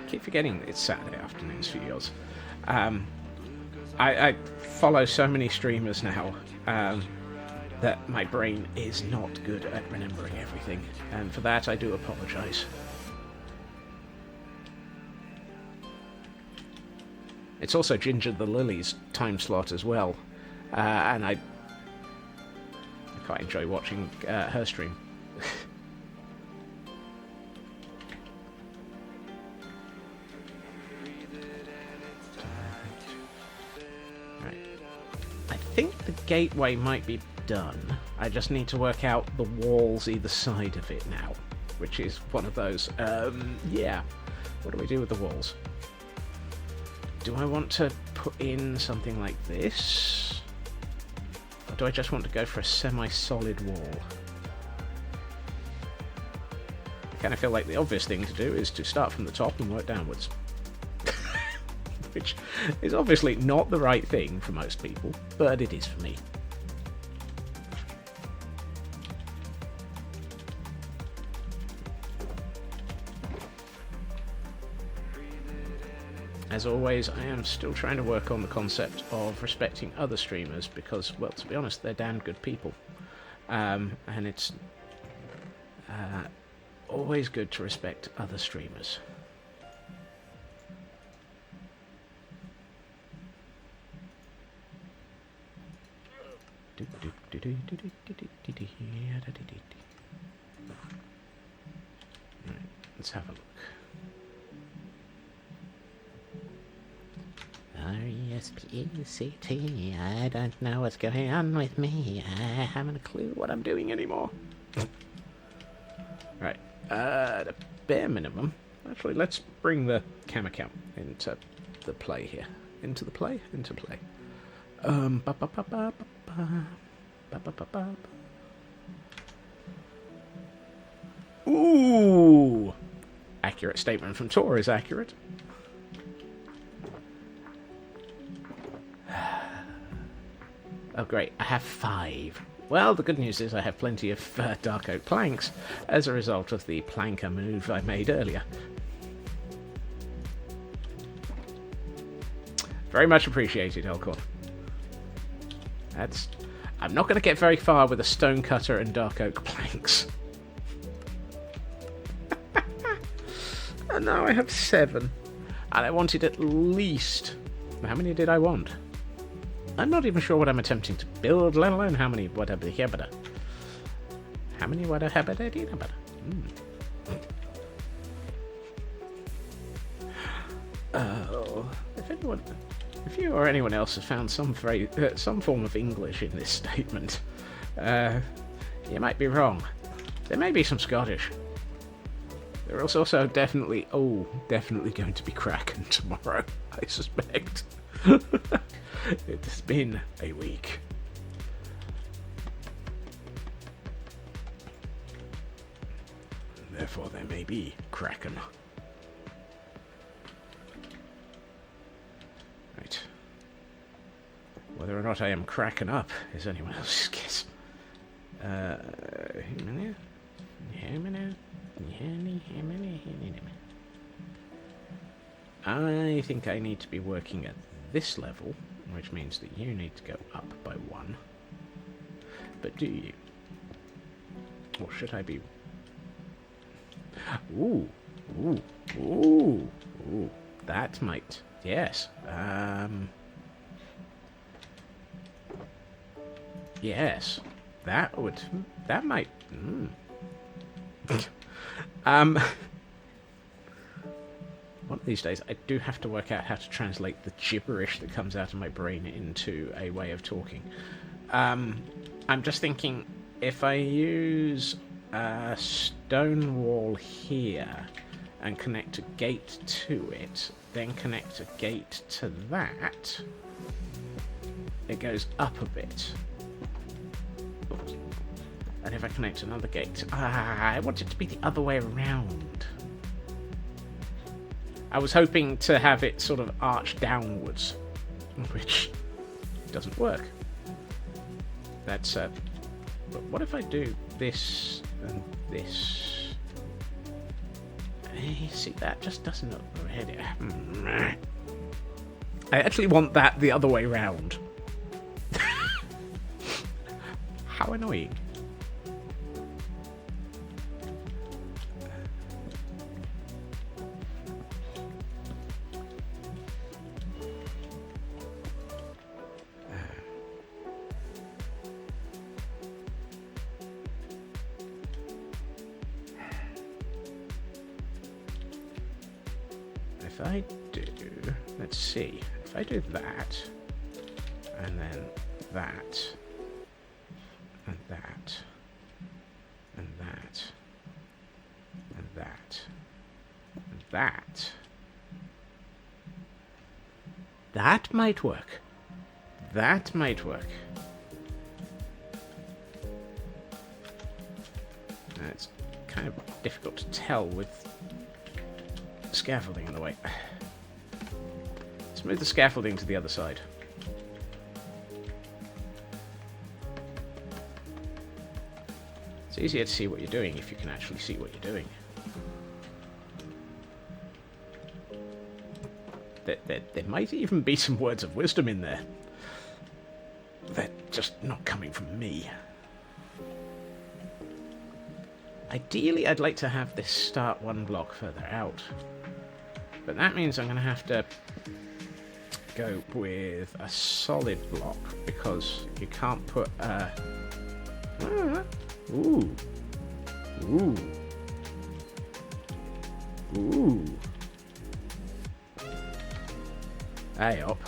Keep forgetting it's Saturday afternoons for yours. I follow so many streamers now that my brain is not good at remembering everything, and for that I do apologise. It's also Ginger the Lily's time slot as well, and I quite enjoy watching her stream. I think the gateway might be done. I just need to work out the walls either side of it now, which is one of those, yeah. What do we do with the walls? Do I want to put in something like this? Or do I just want to go for a semi-solid wall? I kind of feel like the obvious thing to do is to start from the top and work downwards. Which is obviously not the right thing for most people, but it is for me. As always, I am still trying to work on the concept of respecting other streamers because, well, to be honest, they're damn good people. And it's always good to respect other streamers. Right, let's have a look. S-P-E-C-T. I don't know what's going on with me. I haven't a clue what I'm doing anymore. Right. The bare minimum. Actually, let's bring the camera count into the play here. Into the play? Into play. Ooh! Accurate statement from Tor is accurate. Oh, great. I have 5. Well, the good news is I have plenty of dark oak planks as a result of the planker move I made earlier. Very much appreciated, Elcorn. I'm not going to get very far with a stone cutter and dark oak planks. And now I have 7. And I wanted at least... How many did I want? I'm not even sure what I'm attempting to build, let alone how many whatever habita. How many whatever habita did habita? Oh, if you or anyone else has found some form of English in this statement, you might be wrong. There may be some Scottish. There is also definitely going to be Kraken tomorrow, I suspect. It's been a week. Therefore, there may be Kraken. Right. Whether or not I am cracking up is anyone else's guess. I think I need to be working at this level, which means that you need to go up by 1. But do you? Or should I be... Ooh. That might... Yes. Yes. That might... One of these days, I do have to work out how to translate the gibberish that comes out of my brain into a way of talking. I'm just thinking, if I use a stone wall here and connect a gate to it, then connect a gate to that, it goes up a bit. Oops. And if I connect another gate... I want it to be the other way around. I was hoping to have it sort of arch downwards, which doesn't work. That's but what if I do this and this? See, that just doesn't look ready. I actually want that the other way round. How annoying. If I do, let's see, if I do that, and then that, and that, and that, and that, and that, that might work. That might work. It's kind of difficult to tell with scaffolding in the way. Let's move the scaffolding to the other side. It's easier to see what you're doing if you can actually see what you're doing. There might even be some words of wisdom in there. They're just not coming from me. Ideally, I'd like to have this start 1 block further out. But that means I'm going to have to go with a solid block, because you can't put a... Ooh. Hey up.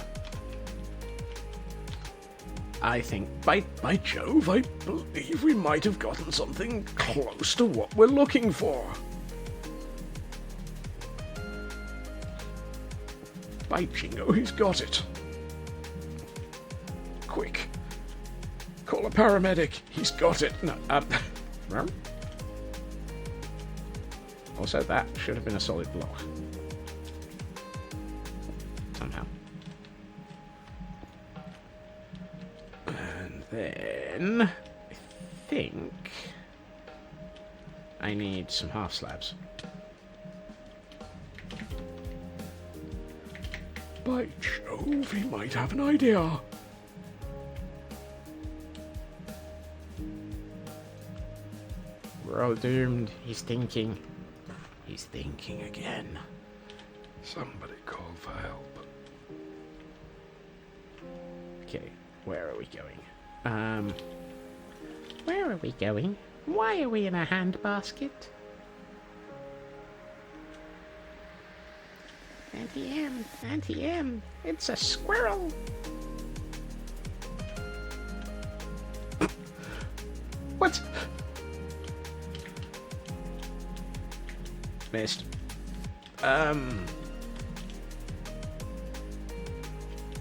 I think, by Jove, I believe we might have gotten something close to what we're looking for. By Jingo, he's got it. Quick. Call a paramedic. He's got it. No, Also, that should have been a solid block. Somehow. And then... I think... I need some half slabs. By Jove, he might have an idea. We're all doomed. He's thinking. He's thinking again. Somebody call for help. Okay, where are we going? Where are we going? Why are we in a handbasket? Auntie M, Auntie M, it's a squirrel. What? Missed.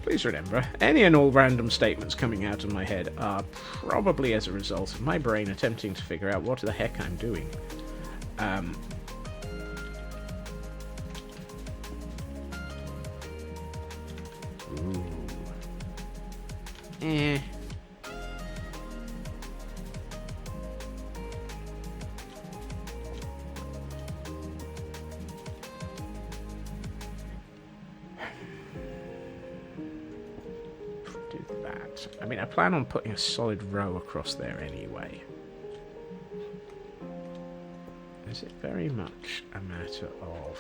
Please remember, any and all random statements coming out of my head are probably as a result of my brain attempting to figure out what the heck I'm doing. Ooh. Eh. Do that. I mean, I plan on putting a solid row across there anyway. Is it very much a matter of...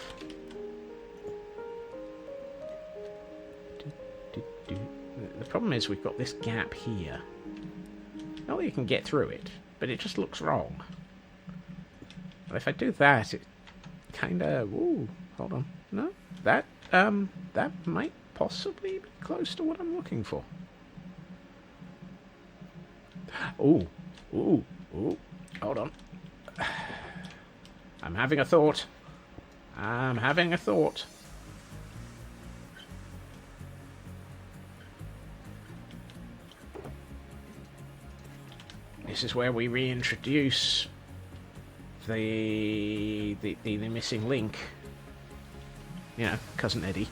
The problem is we've got this gap here. Not that you can get through it, but it just looks wrong. But if I do that, it kind of... Ooh, hold on. No? That might possibly be close to what I'm looking for. Ooh, ooh, ooh. Hold on. I'm having a thought. I'm having a thought. This is where we reintroduce the missing link. You know, Cousin Eddie.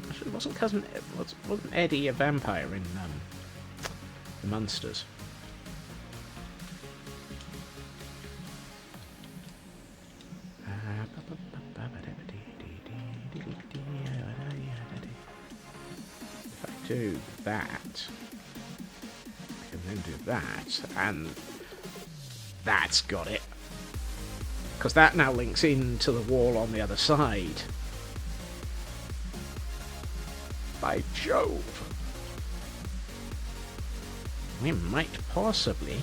Actually, wasn't Eddie a vampire in the Munsters? Do that, and then do that, and that's got it. Because that now links into the wall on the other side. By Jove. We might possibly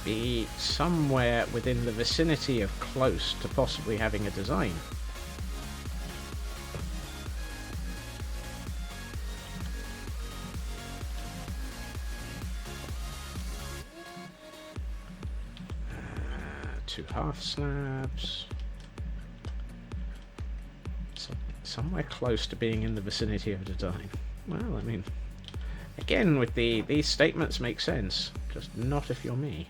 be somewhere within the vicinity of close to possibly having a design. Two half slabs. Somewhere close to being in the vicinity of a design. Well, I mean, again, with these statements make sense, just not if you're me.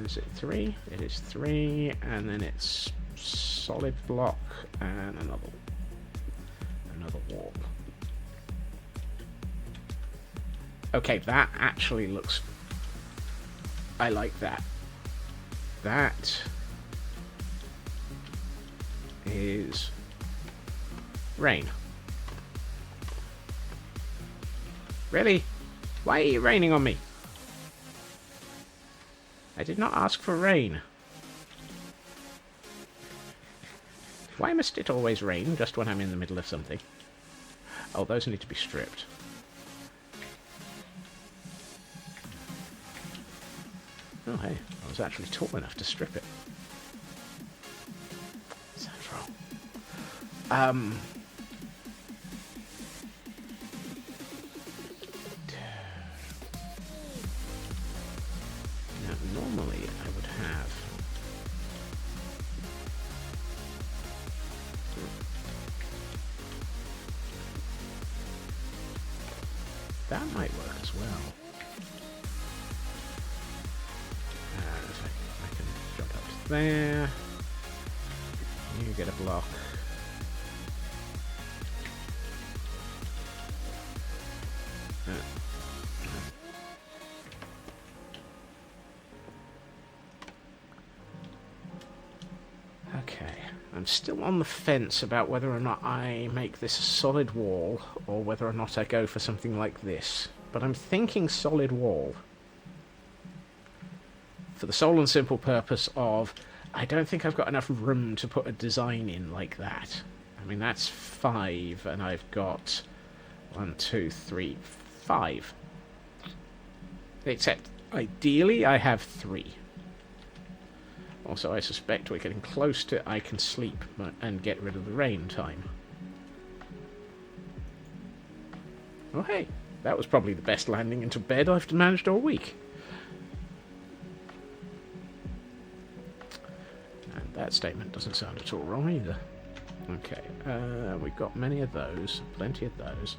Is it 3? It is 3, and then it's solid block and another wall. Okay, that actually looks... I like that. That is rain. Really? Why are you raining on me? I did not ask for rain. Why must it always rain just when I'm in the middle of something? Oh, those need to be stripped. Oh, hey, I was actually tall enough to strip it. Um... Now, normally I would have... That might work as well. So I can jump up to there. You get a block. Okay, I'm still on the fence about whether or not I make this a solid wall or whether or not I go for something like this. But I'm thinking solid wall. For the sole and simple purpose of, I don't think I've got enough room to put a design in like that. I mean, that's 5, and I've got 1, 2, 3, 5. Except, ideally, I have 3. Also, I suspect we're getting close to I can sleep and get rid of the rain time. Oh, hey, that was probably the best landing into bed I've managed all week. And that statement doesn't sound at all wrong either. Okay, we've got many of those, plenty of those.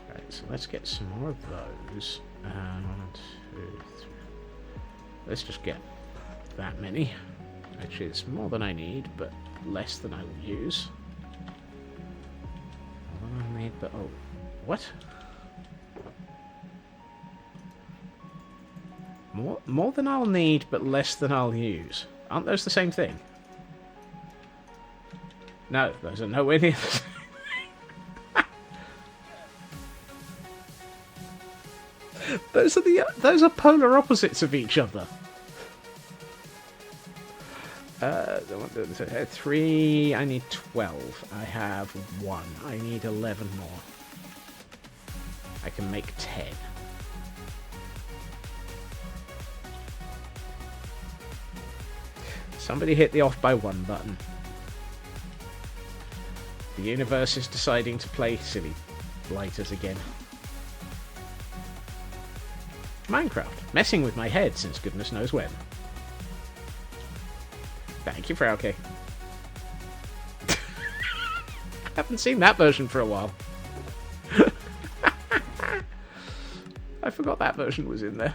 Right, so let's get some more of those. 1, 2, 3. Let's just get that many. Actually, it's more than I need, but less than I will use. I need, but oh, what? More than I'll need, but less than I'll use. Aren't those the same thing? No, those are nowhere near the same. Those are polar opposites of each other. 3, I need 12. I have 1. I need 11 more. I can make 10. Somebody hit the off by 1 button. The universe is deciding to play silly blighters again. Minecraft, messing with my head since goodness knows when. Thank you, Frauke. Haven't seen that version for a while. I forgot that version was in there.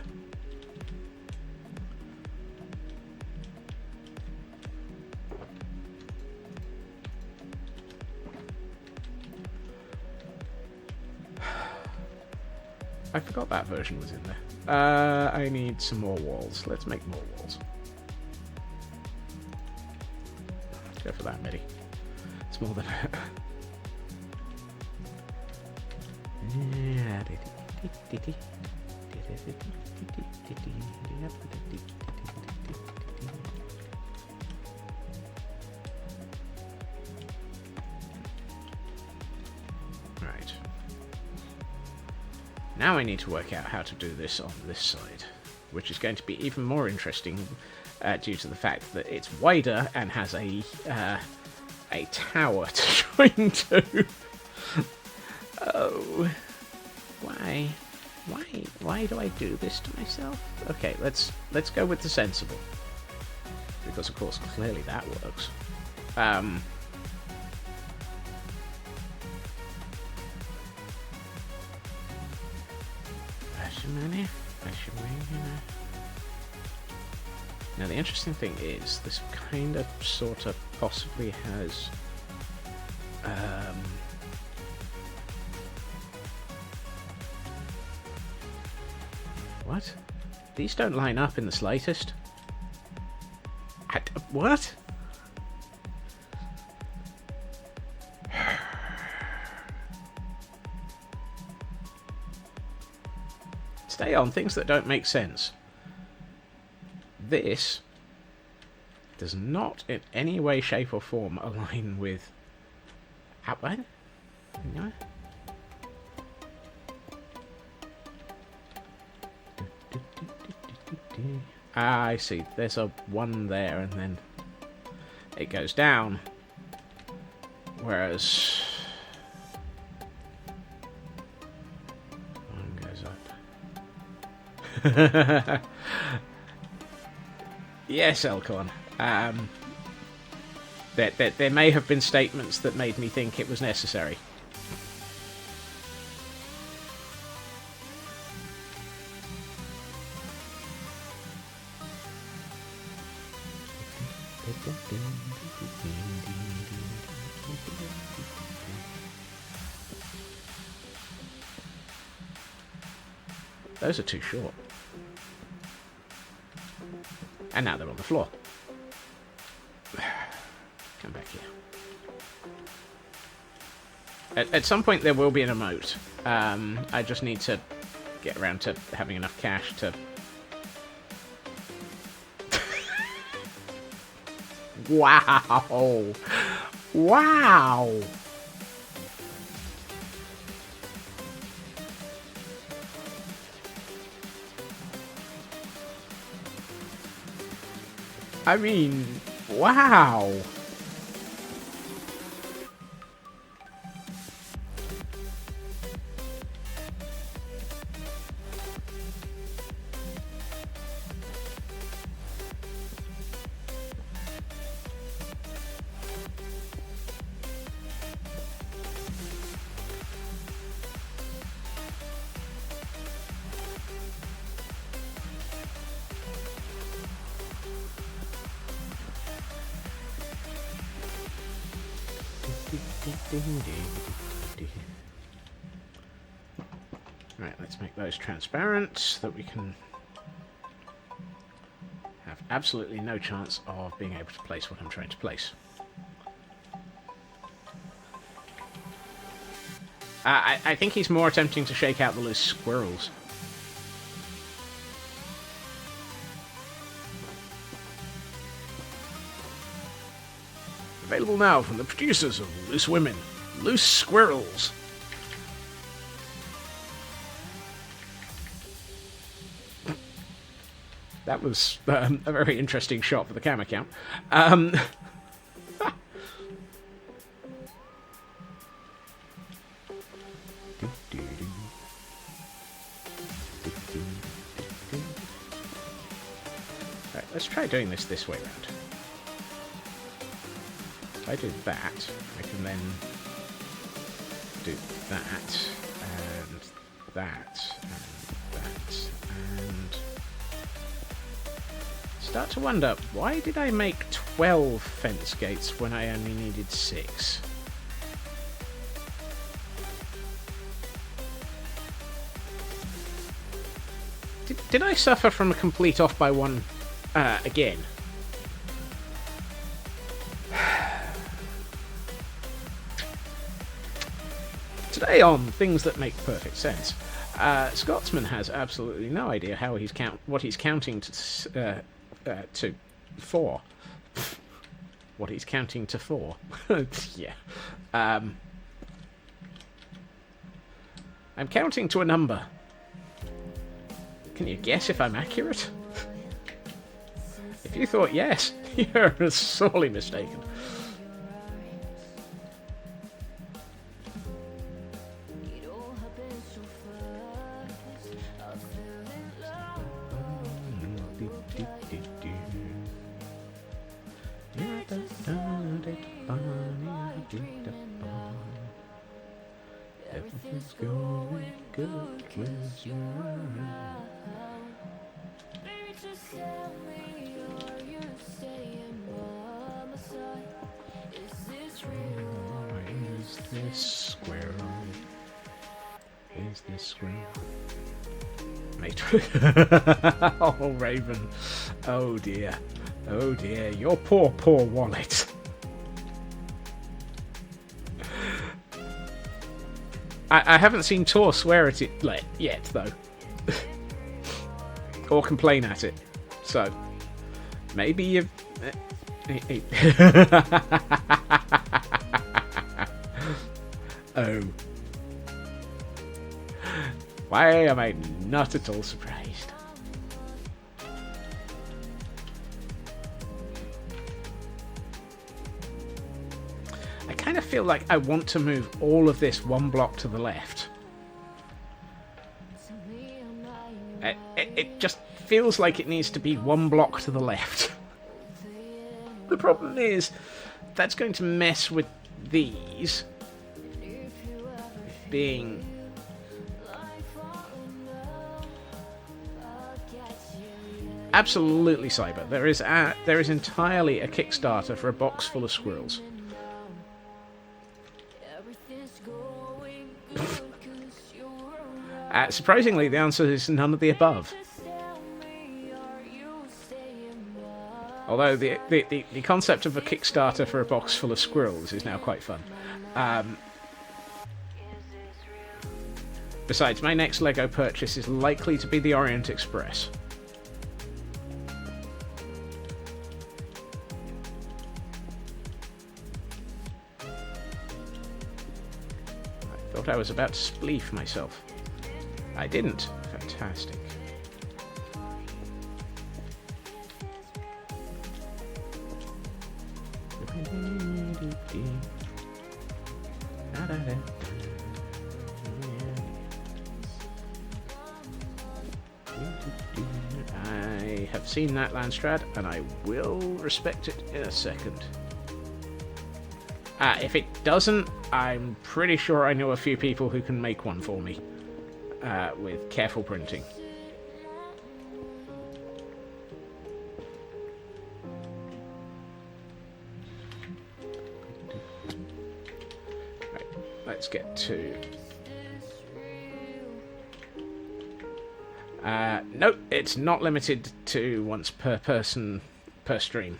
I forgot that version was in there. I need some more walls. Let's make more walls. Go for that, Midi. It's more than... Right. Now I need to work out how to do this on this side, which is going to be even more interesting due to the fact that it's wider and has a tower to join to. Oh, why do I do this to myself? Okay, let's go with the sensible, because of course clearly that works. Now the interesting thing is, this kind of, sort of, possibly has what? These don't line up in the slightest. What? Stay on things that don't make sense. This does not in any way, shape or form align with... What? No? Ah, I see. There's a one there, and then it goes down. Whereas one goes up. Yes, Elkhorn. There may have been statements that made me think it was necessary. Those are too short. And now they're on the floor. Come back here. At some point there will be an emote. I just need to get around to having enough cash to... Wow! Wow! I mean, wow! Right, let's make those transparent so that we can have absolutely no chance of being able to place what I'm trying to place. I think he's more attempting to shake out the loose squirrels. Available now from the producers of Loose Women, Loose Squirrels. That was a very interesting shot for the camera count. Right, let's try doing this way around. If I do that, I can then do that, and that, and that, and... Start to wonder, why did I make 12 fence gates when I only needed 6? Did I suffer from a complete off by one again? Today on Things That Make Perfect Sense, Scotsman has absolutely no idea how what he's counting to 4. What he's counting to 4. Yeah. I'm counting to a number. Can you guess if I'm accurate? If you thought yes, you're sorely mistaken. Everything's going good when you're around. Is this squirrel? Is this squirrel? Mate. Oh, Raven. Oh dear. Oh dear. Your poor, poor wallet. I haven't seen Tor swear at it yet, though. Or complain at it. So, maybe you've... Oh. Why am I not at all surprised? feel like I want to move all of this one block to the left. It just feels like it needs to be one block to the left. The problem is, that's going to mess with these being... Absolutely, Cyber. There is entirely a Kickstarter for a box full of squirrels. Surprisingly, the answer is none of the above. Although the concept of a Kickstarter for a box full of squirrels is now quite fun. Besides, my next LEGO purchase is likely to be the Orient Express. I thought I was about to spleef myself. I didn't. Fantastic. I have seen that Landstrad, and I will respect it in a second. If it doesn't, I'm pretty sure I know a few people who can make one for me, with careful printing. Right, let's get to... nope, it's not limited to once per person per stream.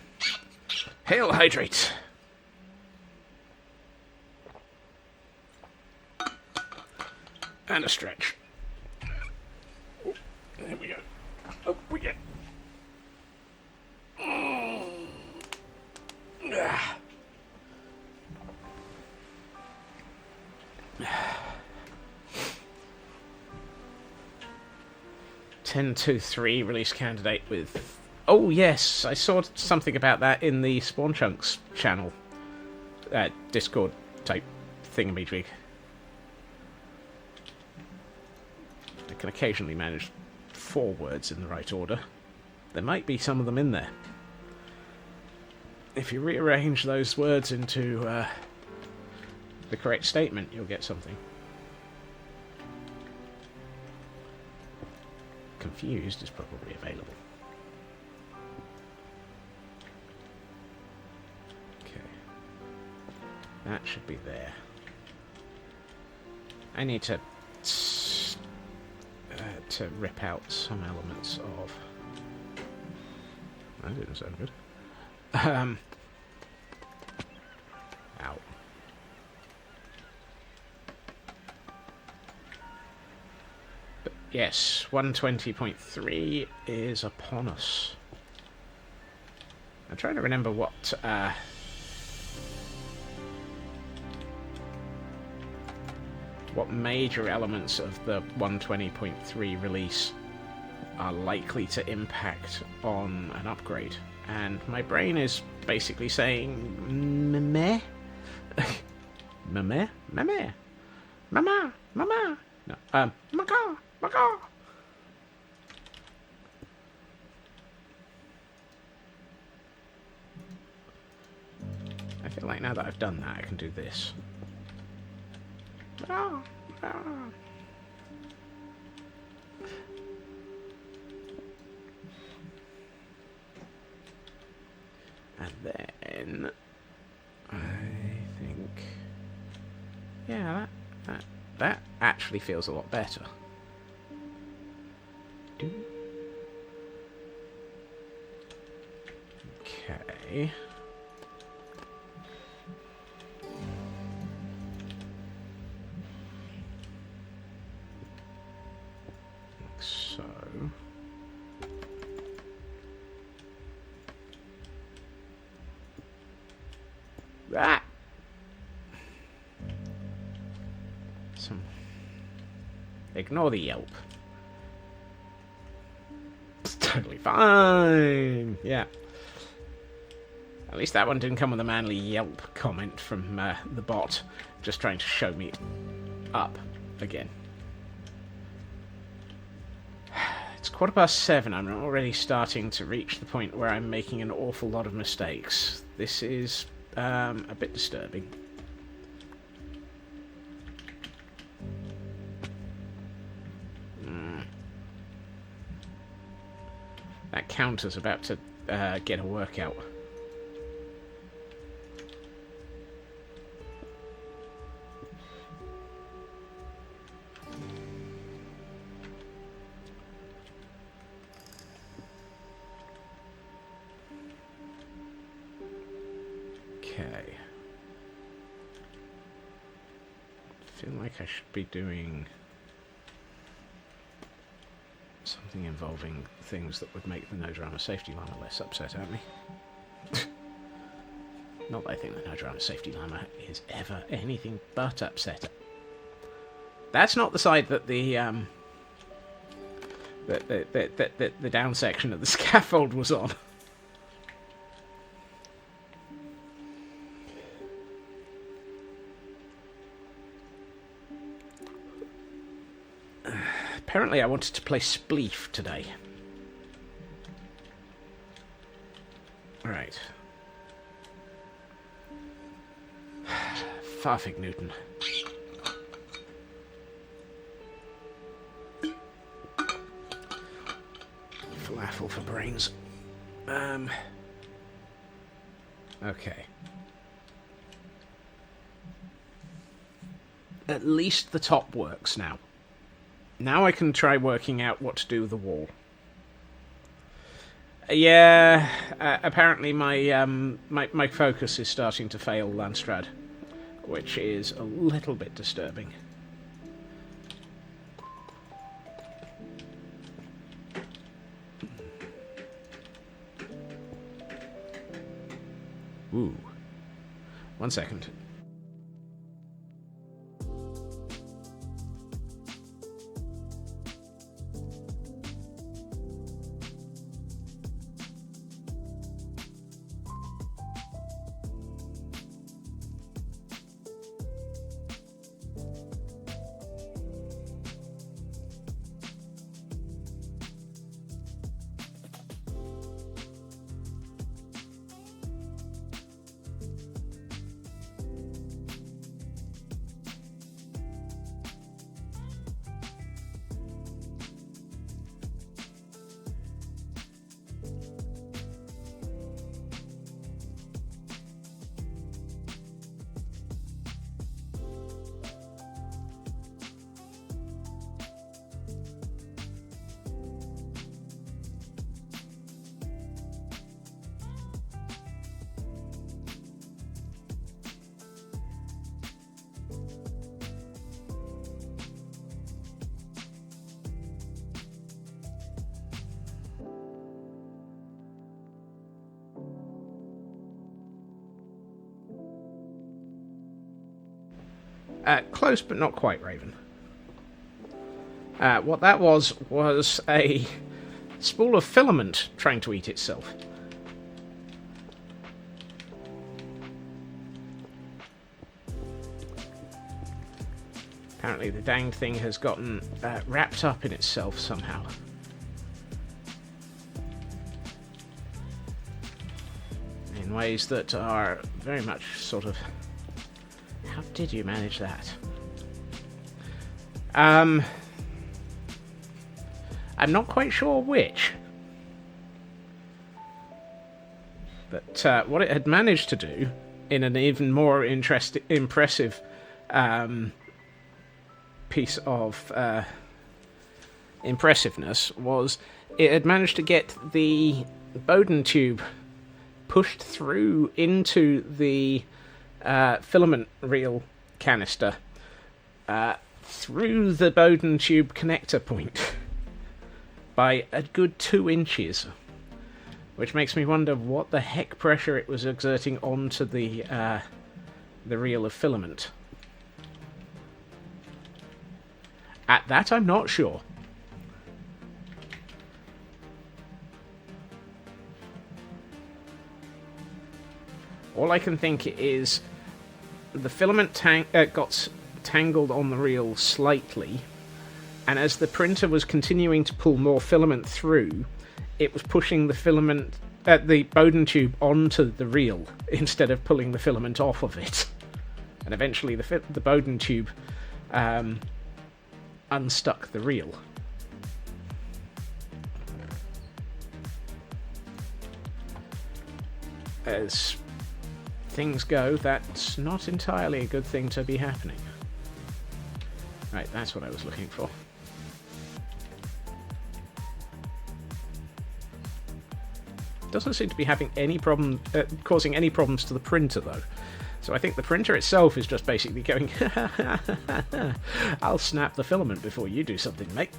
Hail Hydrate! And a stretch. Oh, there we go. Oh, we get. Ah. 1023 release candidate with... Oh yes, I saw something about that in the Spawn Chunks channel. Discord type thingamajig. I can occasionally manage 4 words in the right order. There might be some of them in there. If you rearrange those words into the correct statement, you'll get something. Confused is probably available. Okay. That should be there. I need to rip out some elements of... That didn't sound good. Ow. But yes, 120.3 is upon us. I'm trying to remember what major elements of the 120.3 release are likely to impact on an upgrade. And my brain is basically saying, meh? Meh? Meh? Mama? Mama? No, macaw? Macaw? I feel like now that I've done that, I can do this. Ah, ah. And then I think, yeah, that actually feels a lot better. Okay. So. Ah! Ignore the yelp. It's totally fine. Yeah. At least that one didn't come with a manly yelp comment from the bot, just trying to show me up again. It's 7:15. I'm already starting to reach the point where I'm making an awful lot of mistakes. This is a bit disturbing. That counter's about to get a workout. Okay. I feel like I should be doing something involving things that would make the no drama safety llama less upset at me. Not that I think the no drama safety llama is ever anything but upset. That's not the side that the down section of the scaffold was on. Apparently I wanted to play Spleef today. Right. Farfig Newton. Falafel for brains. Okay. At least the top works now. Now I can try working out what to do with the wall. Yeah, apparently my focus is starting to fail Landstrad, which is a little bit disturbing. Ooh. 1 second. Close, but not quite, Raven. What that was a spool of filament trying to eat itself. Apparently the dang thing has gotten wrapped up in itself somehow. In ways that are very much sort of... How did you manage that? I'm not quite sure which. But what it had managed to do, in an even more impressive piece of impressiveness, was it had managed to get the Bowden tube pushed through into the filament reel canister through the Bowden tube connector point by a good 2 inches, which makes me wonder what the heck pressure it was exerting onto the reel of filament. At that, I'm not sure. All I can think is the filament got tangled on the reel slightly, and as the printer was continuing to pull more filament through, it was pushing the filament, the Bowden tube onto the reel instead of pulling the filament off of it. And eventually the Bowden tube unstuck the reel. As things go, that's not entirely a good thing to be happening. Right, that's what I was looking for. Doesn't seem to be having any problem, causing any problems to the printer though. So I think the printer itself is just basically going, I'll snap the filament before you do something, mate.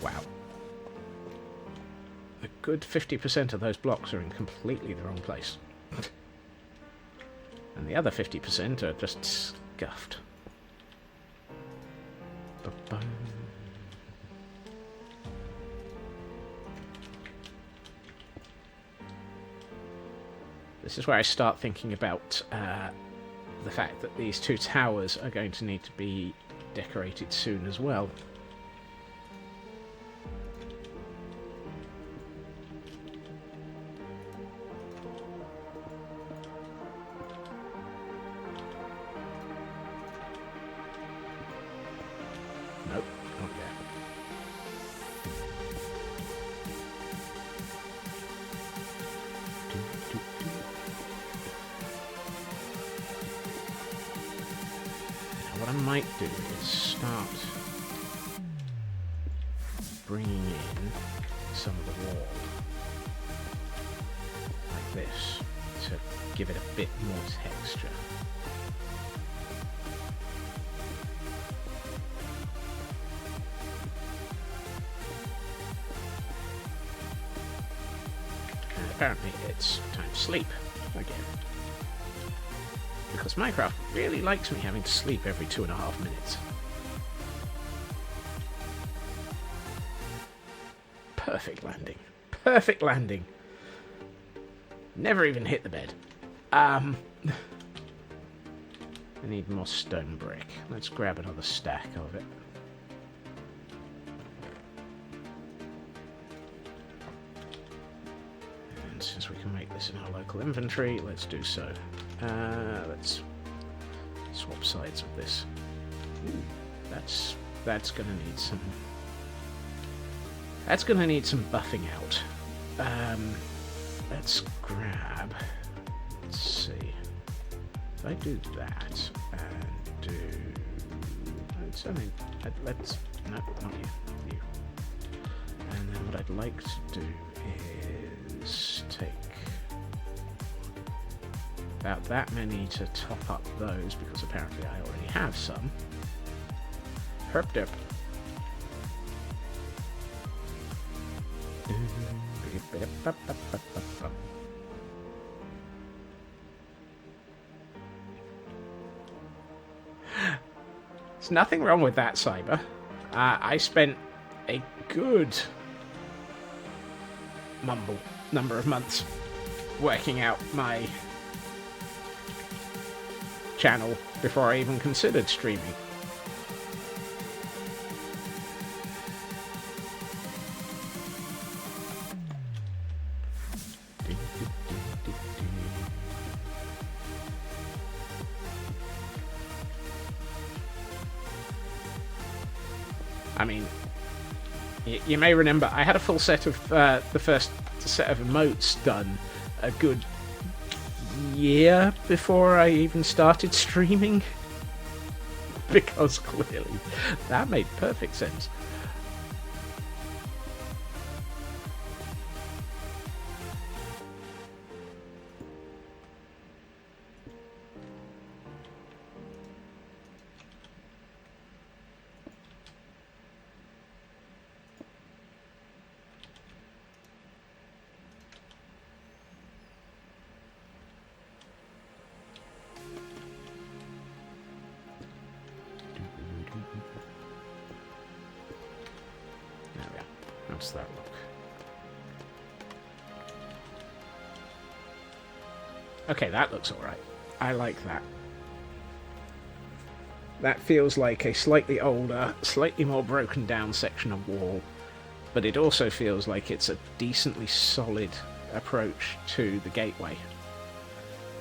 Wow. A good 50% of those blocks are in completely the wrong place. And the other 50% are just scuffed. Ba-bum. This is where I start thinking about the fact that these two towers are going to need to be decorated soon as well. Nope, not yet. What I might do is start bringing in some of the wall like this to give it a bit more texture. And apparently it's time to sleep again. Because Minecraft really likes me having to sleep every 2.5 minutes. Perfect landing. Perfect landing. Never even hit the bed. I need more stone brick. Let's grab another stack of it. And since we can make this in our local inventory, let's do so. Let's swap sides of this. Ooh, that's gonna need some. That's gonna need some buffing out. Let's grab. Let's see. If I do that and do. Let's only. Let's. No, not you. You. And then what I'd like to do is take about that many to top up those, because apparently I already have some. Herp derp. There's nothing wrong with that, Cyber. I spent a good number of months working out my channel before I even considered streaming. I mean, you may remember I had a full set of the first set of emotes done a good year before I even started streaming, because clearly that made perfect sense. does that look? Okay, that looks alright. I like that. That feels like a slightly older, slightly more broken down section of wall, but it also feels like it's a decently solid approach to the gateway.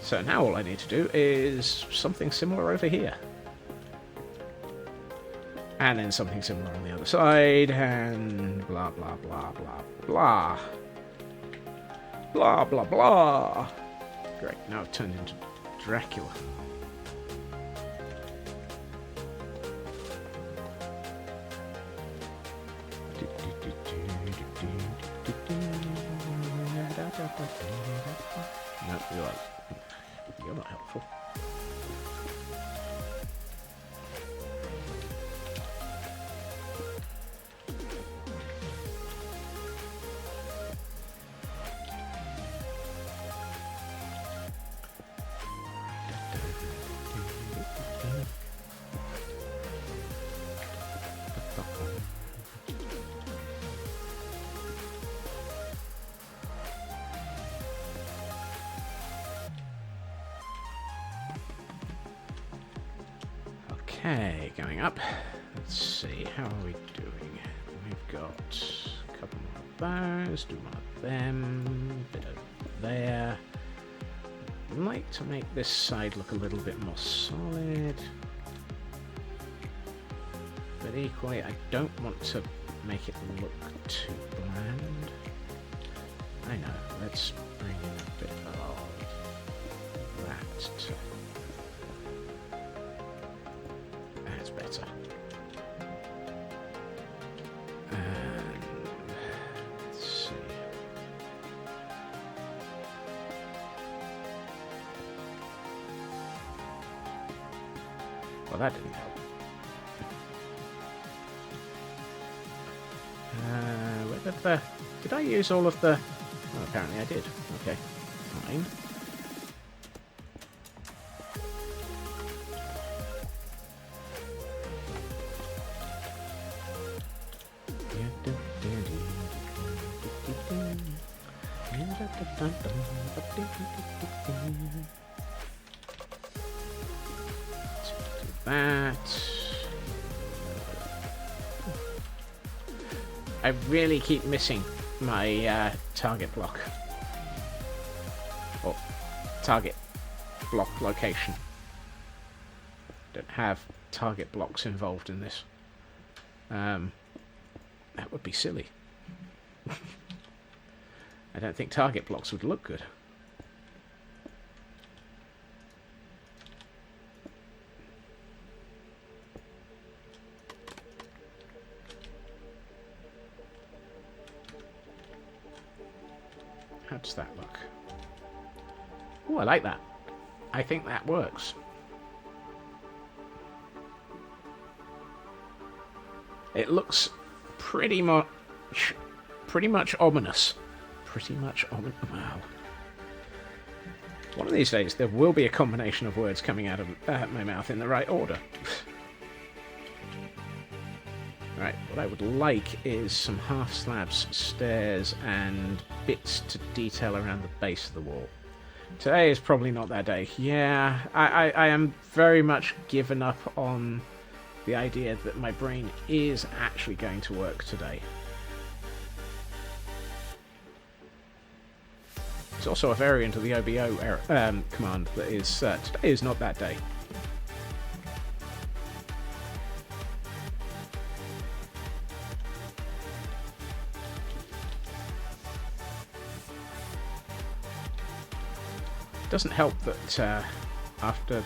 So now all I need to do is something similar over here. And then something similar on the other side, and blah blah blah blah blah. Blah blah blah. Great, now I've turned into Dracula. No, you're not helpful. Okay, going up. Let's see, how are we doing? We've got a couple more of those, do one of them, bit over there. I'd like to make this side look a little bit more solid. But equally, I don't want to make it look too bland. I know, let's bring in a bit of that to... That's better. And let's see. Well, that didn't help. Did I use all of the... Oh, apparently I did. Okay, fine. That. I really keep missing my target block. Or target block location. Don't have target blocks involved in this. That would be silly. I don't think target blocks would look good. How does that look? Oh, I like that. I think that works. It looks pretty much ominous. Pretty much ominous. Wow. One of these days, there will be a combination of words coming out of my mouth in the right order. Right, what I would like is some half slabs, stairs, and bits to detail around the base of the wall. Today is probably not that day. Yeah, I am very much given up on the idea that my brain is actually going to work today. It's also a variant of the OBO command that is, today is not that day. It doesn't help that after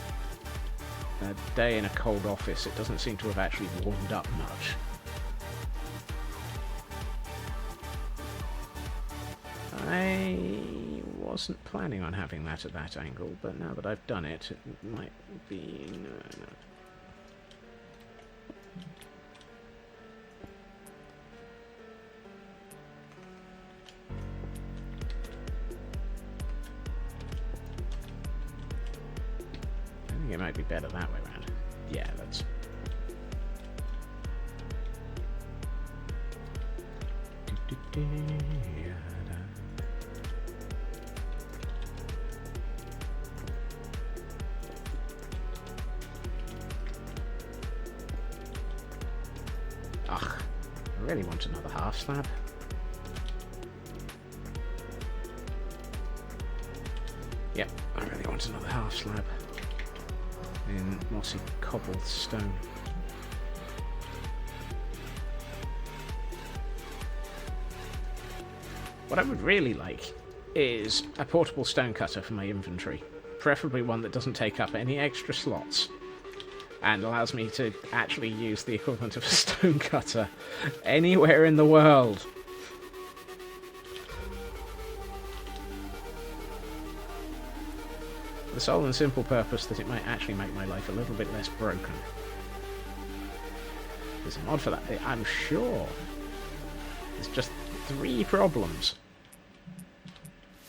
a day in a cold office, it doesn't seem to have actually warmed up much. I wasn't planning on having that at that angle, but now that I've done it, it might be... No. I think it might be better that way around. Yeah, that's... Ugh, I really want another half slab. Yep, I really want another half slab in mossy cobblestone. What I would really like is a portable stone cutter for my inventory. Preferably one that doesn't take up any extra slots and allows me to actually use the equivalent of a stone cutter anywhere in the world. The sole and simple purpose that it might actually make my life a little bit less broken. There's a mod for that, I'm sure. There's just 3 problems.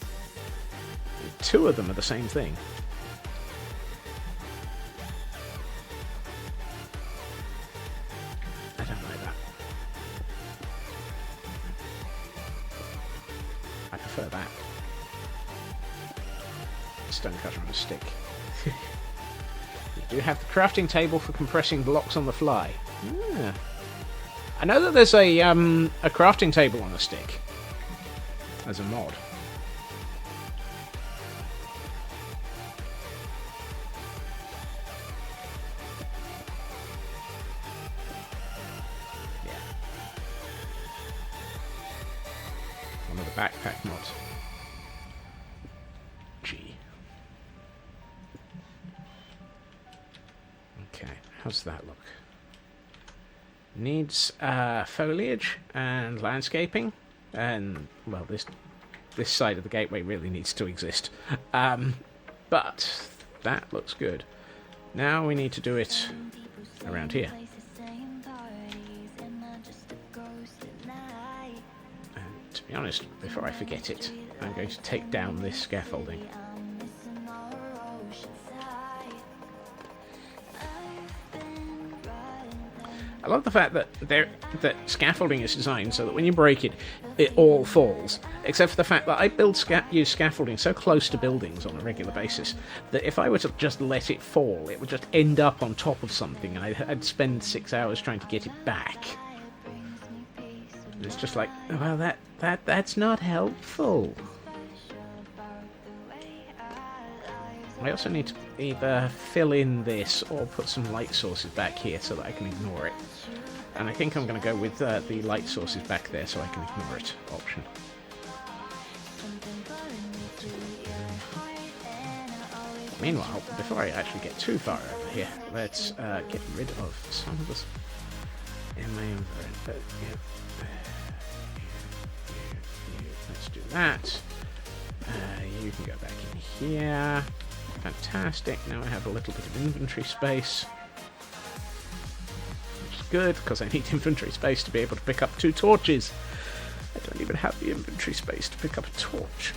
And 2 of them are the same thing. I don't like that. I prefer that. Stone cutter on a stick. You do have the crafting table for compressing blocks on the fly. Yeah. I know that there's a crafting table on a stick as a mod. Yeah. One of the backpack mods. Gee. Okay, how's that look? Needs foliage and landscaping, and well, this side of the gateway really needs to exist. But that looks good. Now we need to do it around here. And to be honest, before I forget it, I'm going to take down this scaffolding. I love the fact that that scaffolding is designed so that when you break it, it all falls. Except for the fact that I use scaffolding so close to buildings on a regular basis that if I were to just let it fall, it would just end up on top of something, and I'd spend 6 hours trying to get it back. And it's just like, well, that's not helpful. I also need to either fill in this or put some light sources back here so that I can ignore it. And I think I'm going to go with the light sources back there so I can ignore it option. Meanwhile, before I actually get too far over here, let's get rid of some of this in my inventory. Let's do that. You can go back in here. Fantastic. Now I have a little bit of inventory space. Which is good, because I need inventory space to be able to pick up 2 torches. I don't even have the inventory space to pick up a torch.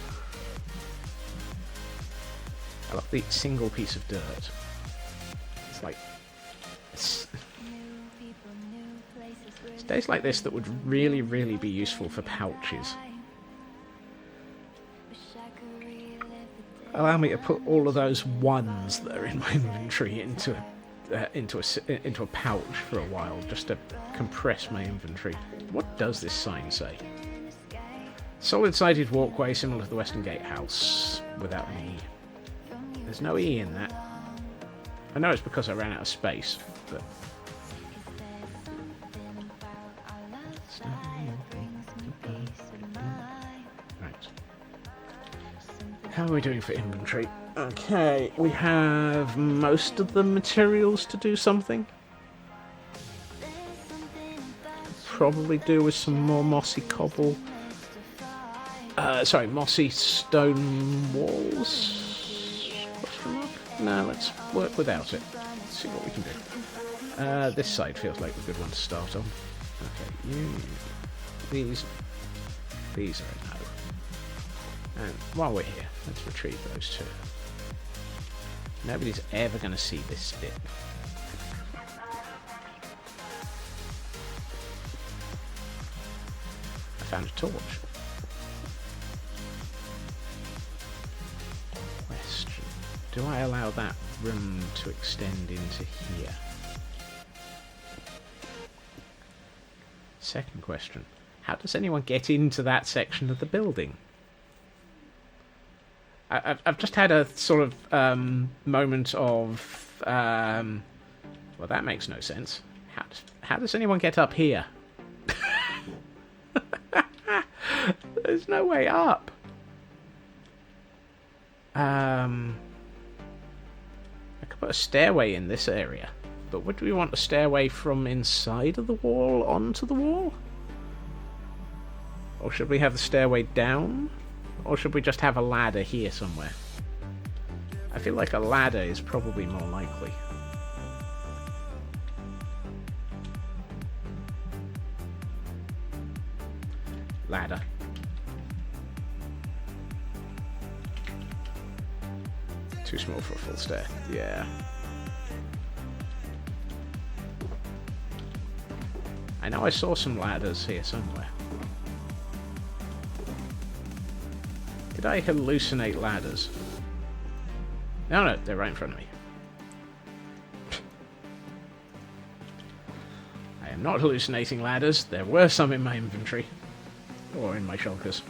I love the single piece of dirt. It's like... It's days like this that would really, really be useful for pouches. Allow me to put all of those ones that are in my inventory into a pouch for a while, just to compress my inventory. What does this sign say? Solid-sided walkway similar to the Western Gatehouse, without an E. There's no E in that. I know it's because I ran out of space, but... How are we doing for inventory? Okay, we have most of the materials to do something. Probably do with some more mossy cobble. Mossy stone walls? Question mark? No, let's work without it. Let's see what we can do. This side feels like a good one to start on. Okay, these are a no. And while we're here, let's retrieve those 2. Nobody's ever going to see this bit. I found a torch. Question. Do I allow that room to extend into here? Second question. How does anyone get into that section of the building? I've just had a sort of moment of... well, that makes no sense. How does anyone get up here? There's no way up. I could put a stairway in this area. But would we want a stairway from inside of the wall onto the wall? Or should we have the stairway down? Or should we just have a ladder here somewhere? I feel like a ladder is probably more likely. Ladder. Too small for a full stair. Yeah. I know I saw some ladders here somewhere. Did I hallucinate ladders? No, they're right in front of me. I am not hallucinating ladders. There were some in my inventory. Or in my shulkers.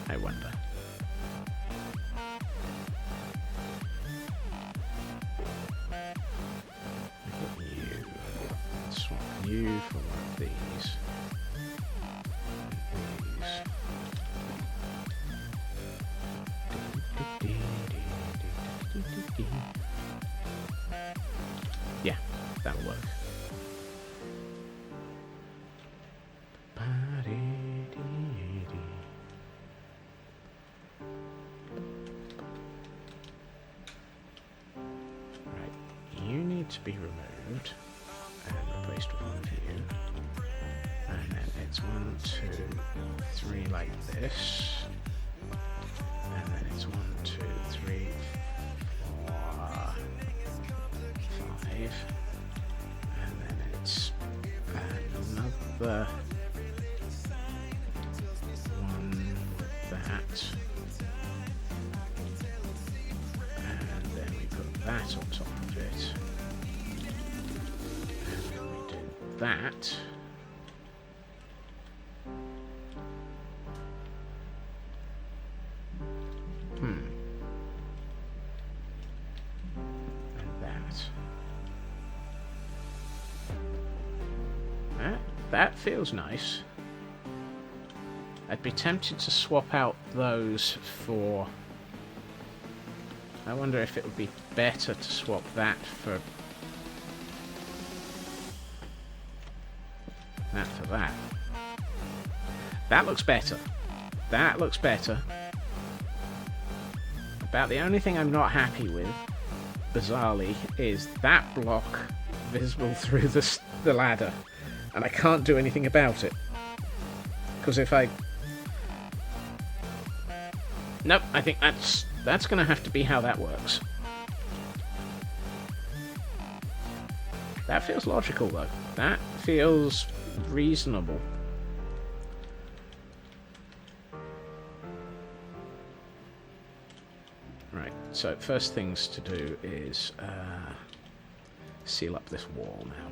I wonder. Swap you for one of these. Yeah, that'll work. Right, you need to be removed and replaced with one of you. And then it's 1, 2, 3 like this. And then it's 1, 2, 3, 4, 5. And then it's another one, that. And then we put that on top of it. And then we do that. That feels nice. I'd be tempted to swap out those for... I wonder if it would be better to swap that for... that for that. That looks better. That looks better. About the only thing I'm not happy with, bizarrely, is that block visible through the ladder. And I can't do anything about it. Because if I... Nope, I think that's going to have to be how that works. That feels logical, though. That feels reasonable. Right, so first things to do is seal up this wall now.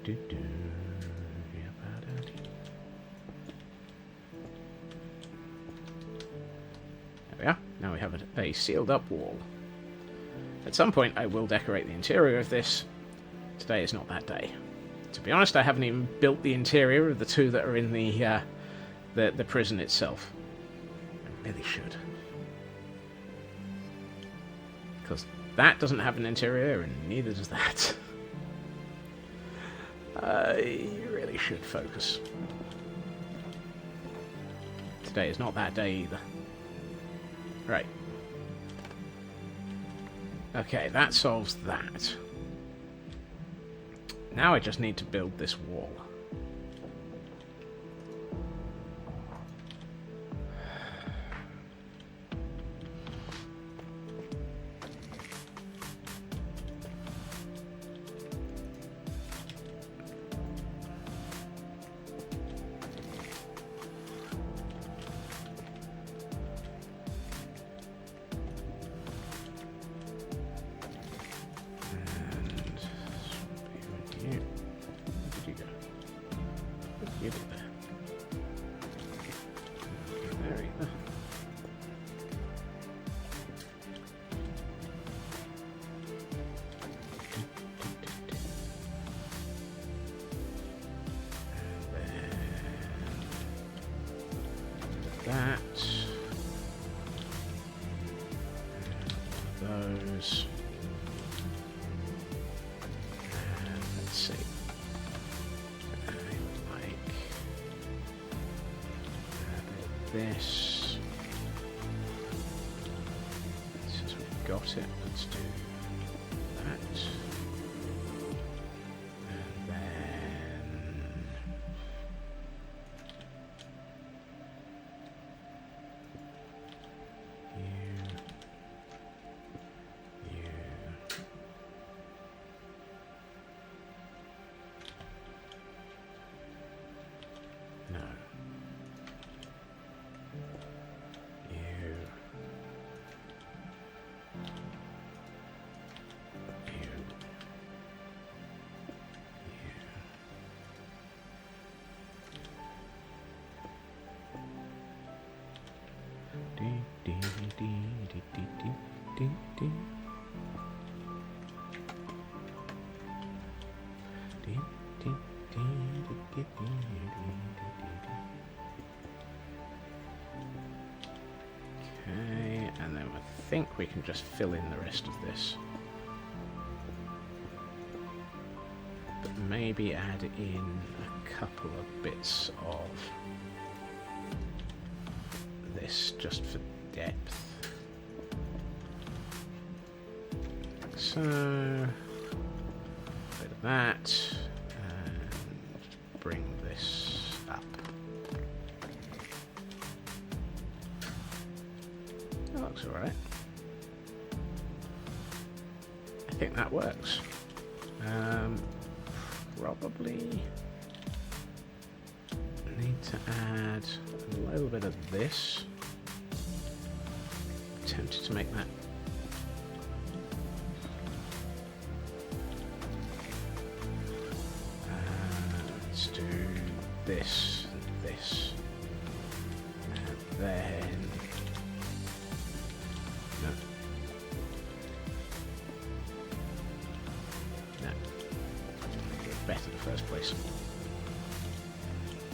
There we are. Now we have a sealed up wall. At some point I will decorate the interior of this. Today is not that day. To be honest, I haven't even built the interior of the two that are in the prison itself. I really should. Because that doesn't have an interior and neither does that. You really should focus. Today is not that day either. Right. Okay, that solves that. Now I just need to build this wall. That. Those. And let's see. I like this. Since we've got it, let's do that. And then no. Okay, and then I think we can just fill in the rest of this. But maybe add in a couple of bits of this just for depth. So, a bit of that, and bring this up. That looks alright. I think that works. Probably need to add a little bit of this. Tempted to make that let's do this and this, and then no, make it better in the first place.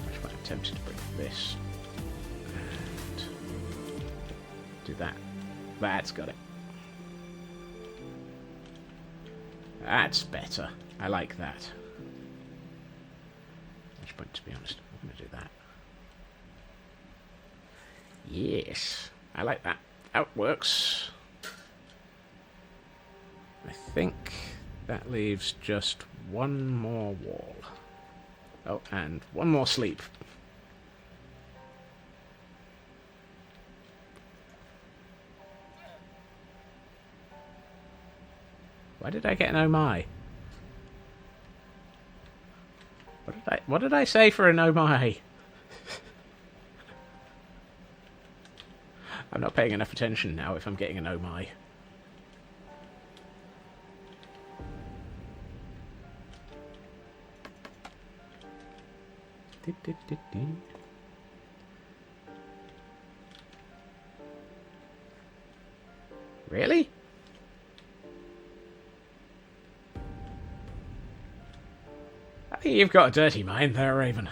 Which I'm tempted to bring this and do that. That's got it. That's better. I like that. Which point, to be honest, I'm going to do that. Yes, I like that. That works. I think that leaves just one more wall. Oh, and one more sleep. Why did I get an oh my? What did I say for an oh my? I'm not paying enough attention now if I'm getting an oh my. Really? I think you've got a dirty mind there, Raven.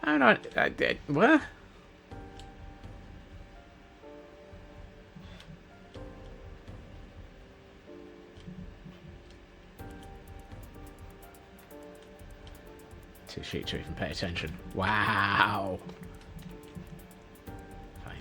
Oh no, I did. What? Too cheap to even pay attention. Wow. Fine.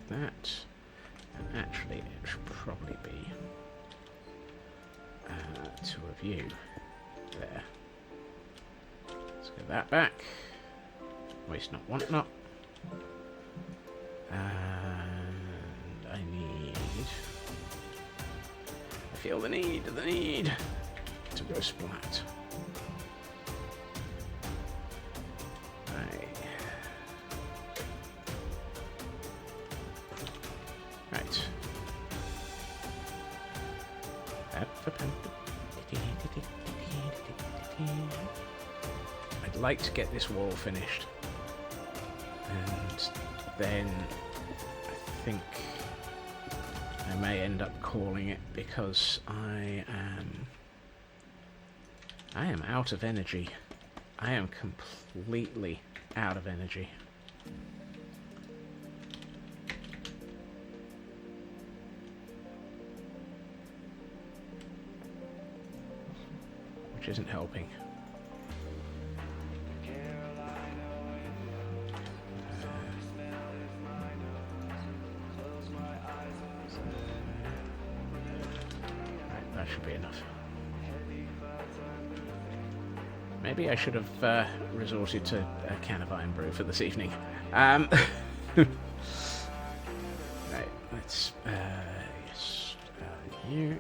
That, and actually it should probably be two of you there. Let's get that back. Waste not, want not. And I feel the need to go splat. Right. I'd like to get this wall finished. And then I think I may end up calling it because I am out of energy. I am completely out of energy. Which isn't helping. Right, that should be enough. Maybe I should have resorted to a can of iron brew for this evening. Right, let's yes, you.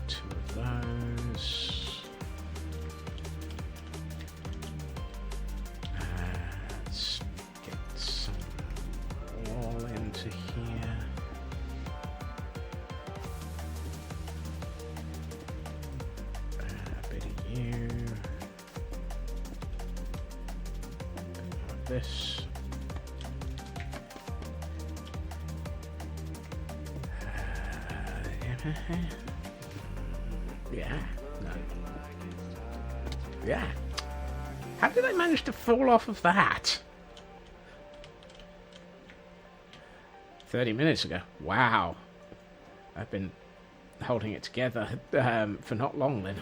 Two of those. Let's get some wall into here. A bit of you. A bit more of this. Yeah. No. Yeah. How did I manage to fall off of that? 30 minutes ago. Wow. I've been holding it together for not long then.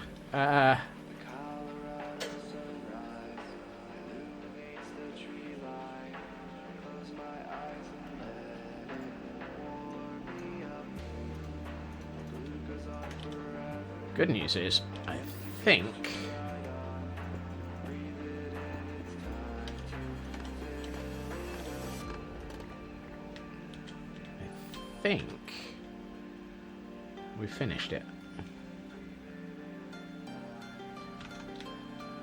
Good news is, I think we finished it.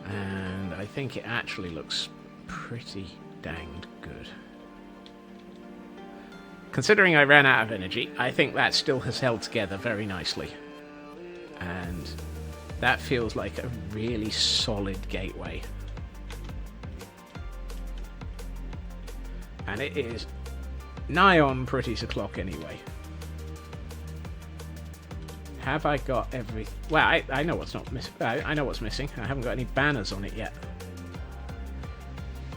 And I think it actually looks pretty danged good. Considering I ran out of energy, I think that still has held together very nicely. And that feels like a really solid gateway. And it is nigh on pretty to clock anyway. Have I got every... Well, I know what's not miss. I know what's missing. I haven't got any banners on it yet.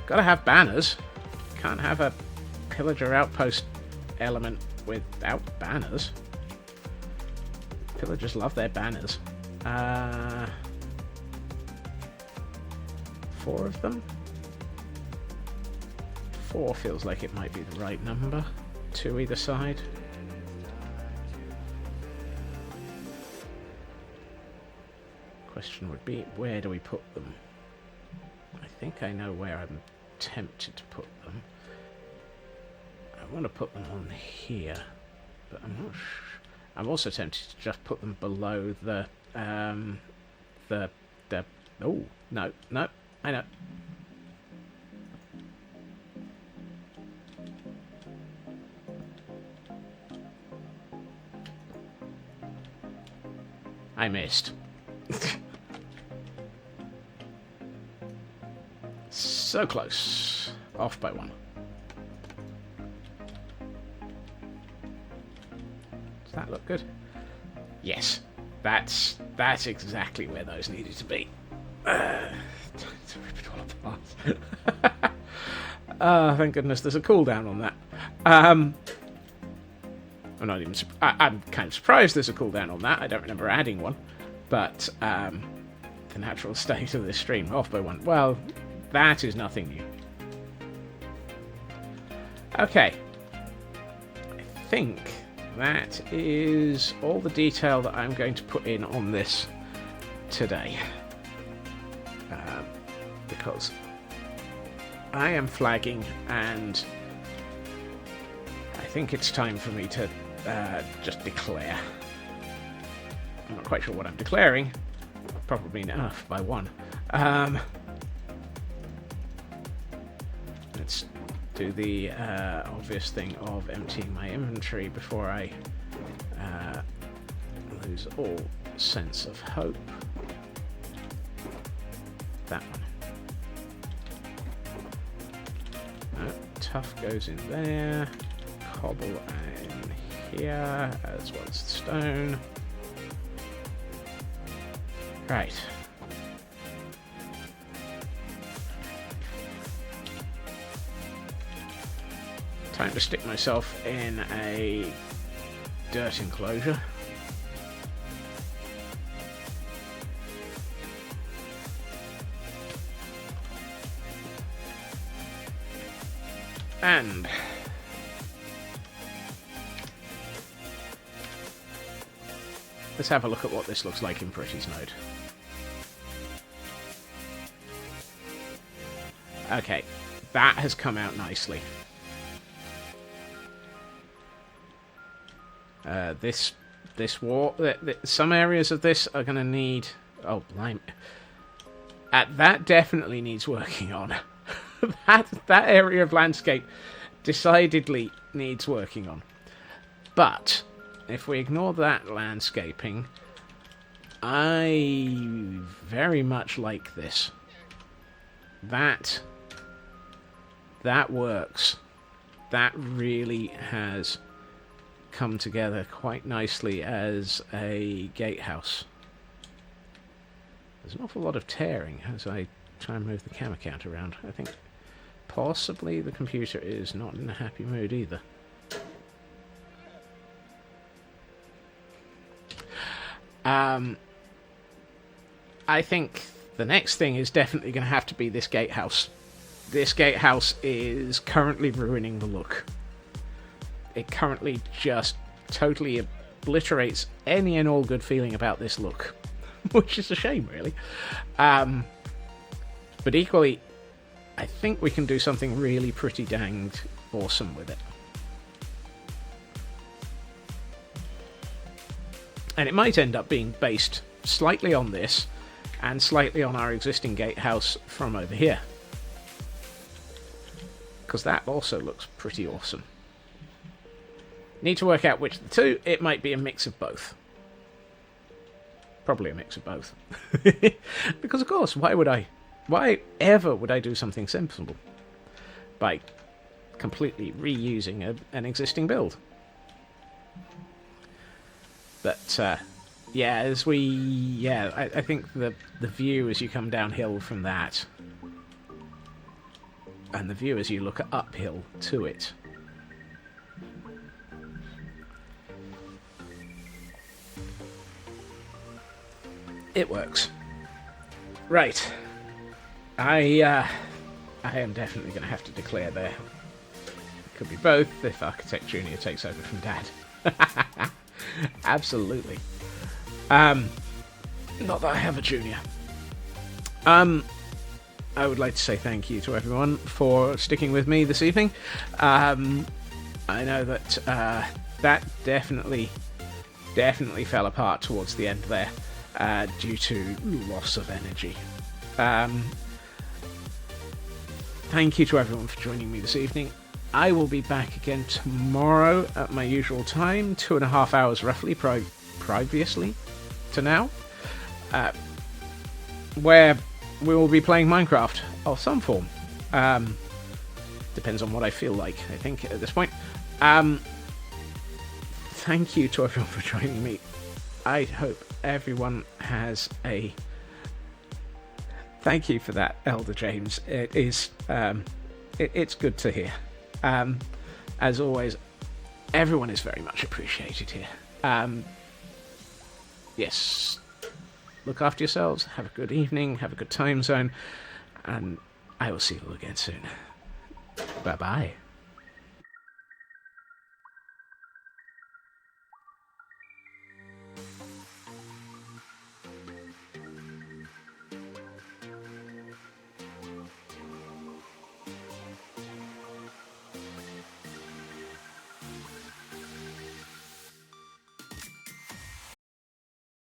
Gotta have banners. Can't have a pillager outpost element without banners. Pillagers love their banners. 4 of them? 4 feels like it might be the right number. 2 either side. Question would be, where do we put them? I think I know where I'm tempted to put them. I want to put them on here, but I'm not sure. I'm also tempted to just put them below the oh, no, I know. I missed. So close. Off by 1. Does that look good? Yes. That's exactly where those needed to be. To rip it all apart. Thank goodness there's a cooldown on that. I'm not even. I'm kind of surprised there's a cooldown on that. I don't remember adding one, but the natural state of this stream, off by 1. Well, that is nothing new. Okay, I think that is all the detail that I'm going to put in on this today, because I am flagging, and I think it's time for me to just declare. I'm not quite sure what I'm declaring. Probably enough by 1. Let's do the obvious thing of emptying my inventory before I lose all sense of hope. That one. Tough goes in there. Cobble in here, as well as stone. Right. Time to stick myself in a dirt enclosure. And let's have a look at what this looks like in Pretty's Node. Okay, that has come out nicely. This wall, some areas of this are going to need. Oh, blimey! That definitely needs working on. that area of landscape decidedly needs working on. But if we ignore that landscaping, I very much like this. That works. That really has come together quite nicely as a gatehouse. There's an awful lot of tearing as I try and move the camera count around. I think possibly the computer is not in a happy mood either. I think the next thing is definitely going to have to be this gatehouse. This gatehouse is currently ruining the look. It currently just totally obliterates any and all good feeling about this look, which is a shame, really. But equally, I think we can do something really pretty danged awesome with it. And it might end up being based slightly on this and slightly on our existing gatehouse from over here, because that also looks pretty awesome. Need to work out which of the two. It might be a mix of both. Probably a mix of both. Because, of course, why ever would I do something simple by completely reusing an existing build? But, yeah, I think the view as you come downhill from that, and the view as you look uphill to it, it works. Right. I am definitely going to have to declare there. It could be both if Architect Junior takes over from Dad. Absolutely. Not that I have a junior. I would like to say thank you to everyone for sticking with me this evening. I know that that definitely fell apart towards the end there due to loss of energy. Thank you to everyone for joining me this evening. I will be back again tomorrow at my usual time, 2.5 hours roughly previously. to now, where we will be playing Minecraft of some form. Depends on what I feel like, I think, at this point. Thank you to everyone for joining me. I hope everyone has a... Thank you for that, Elder James. It is... it's good to hear. As always, everyone is very much appreciated here. Yes. Look after yourselves. Have a good evening. Have a good time zone. And I will see you all again soon. Bye-bye.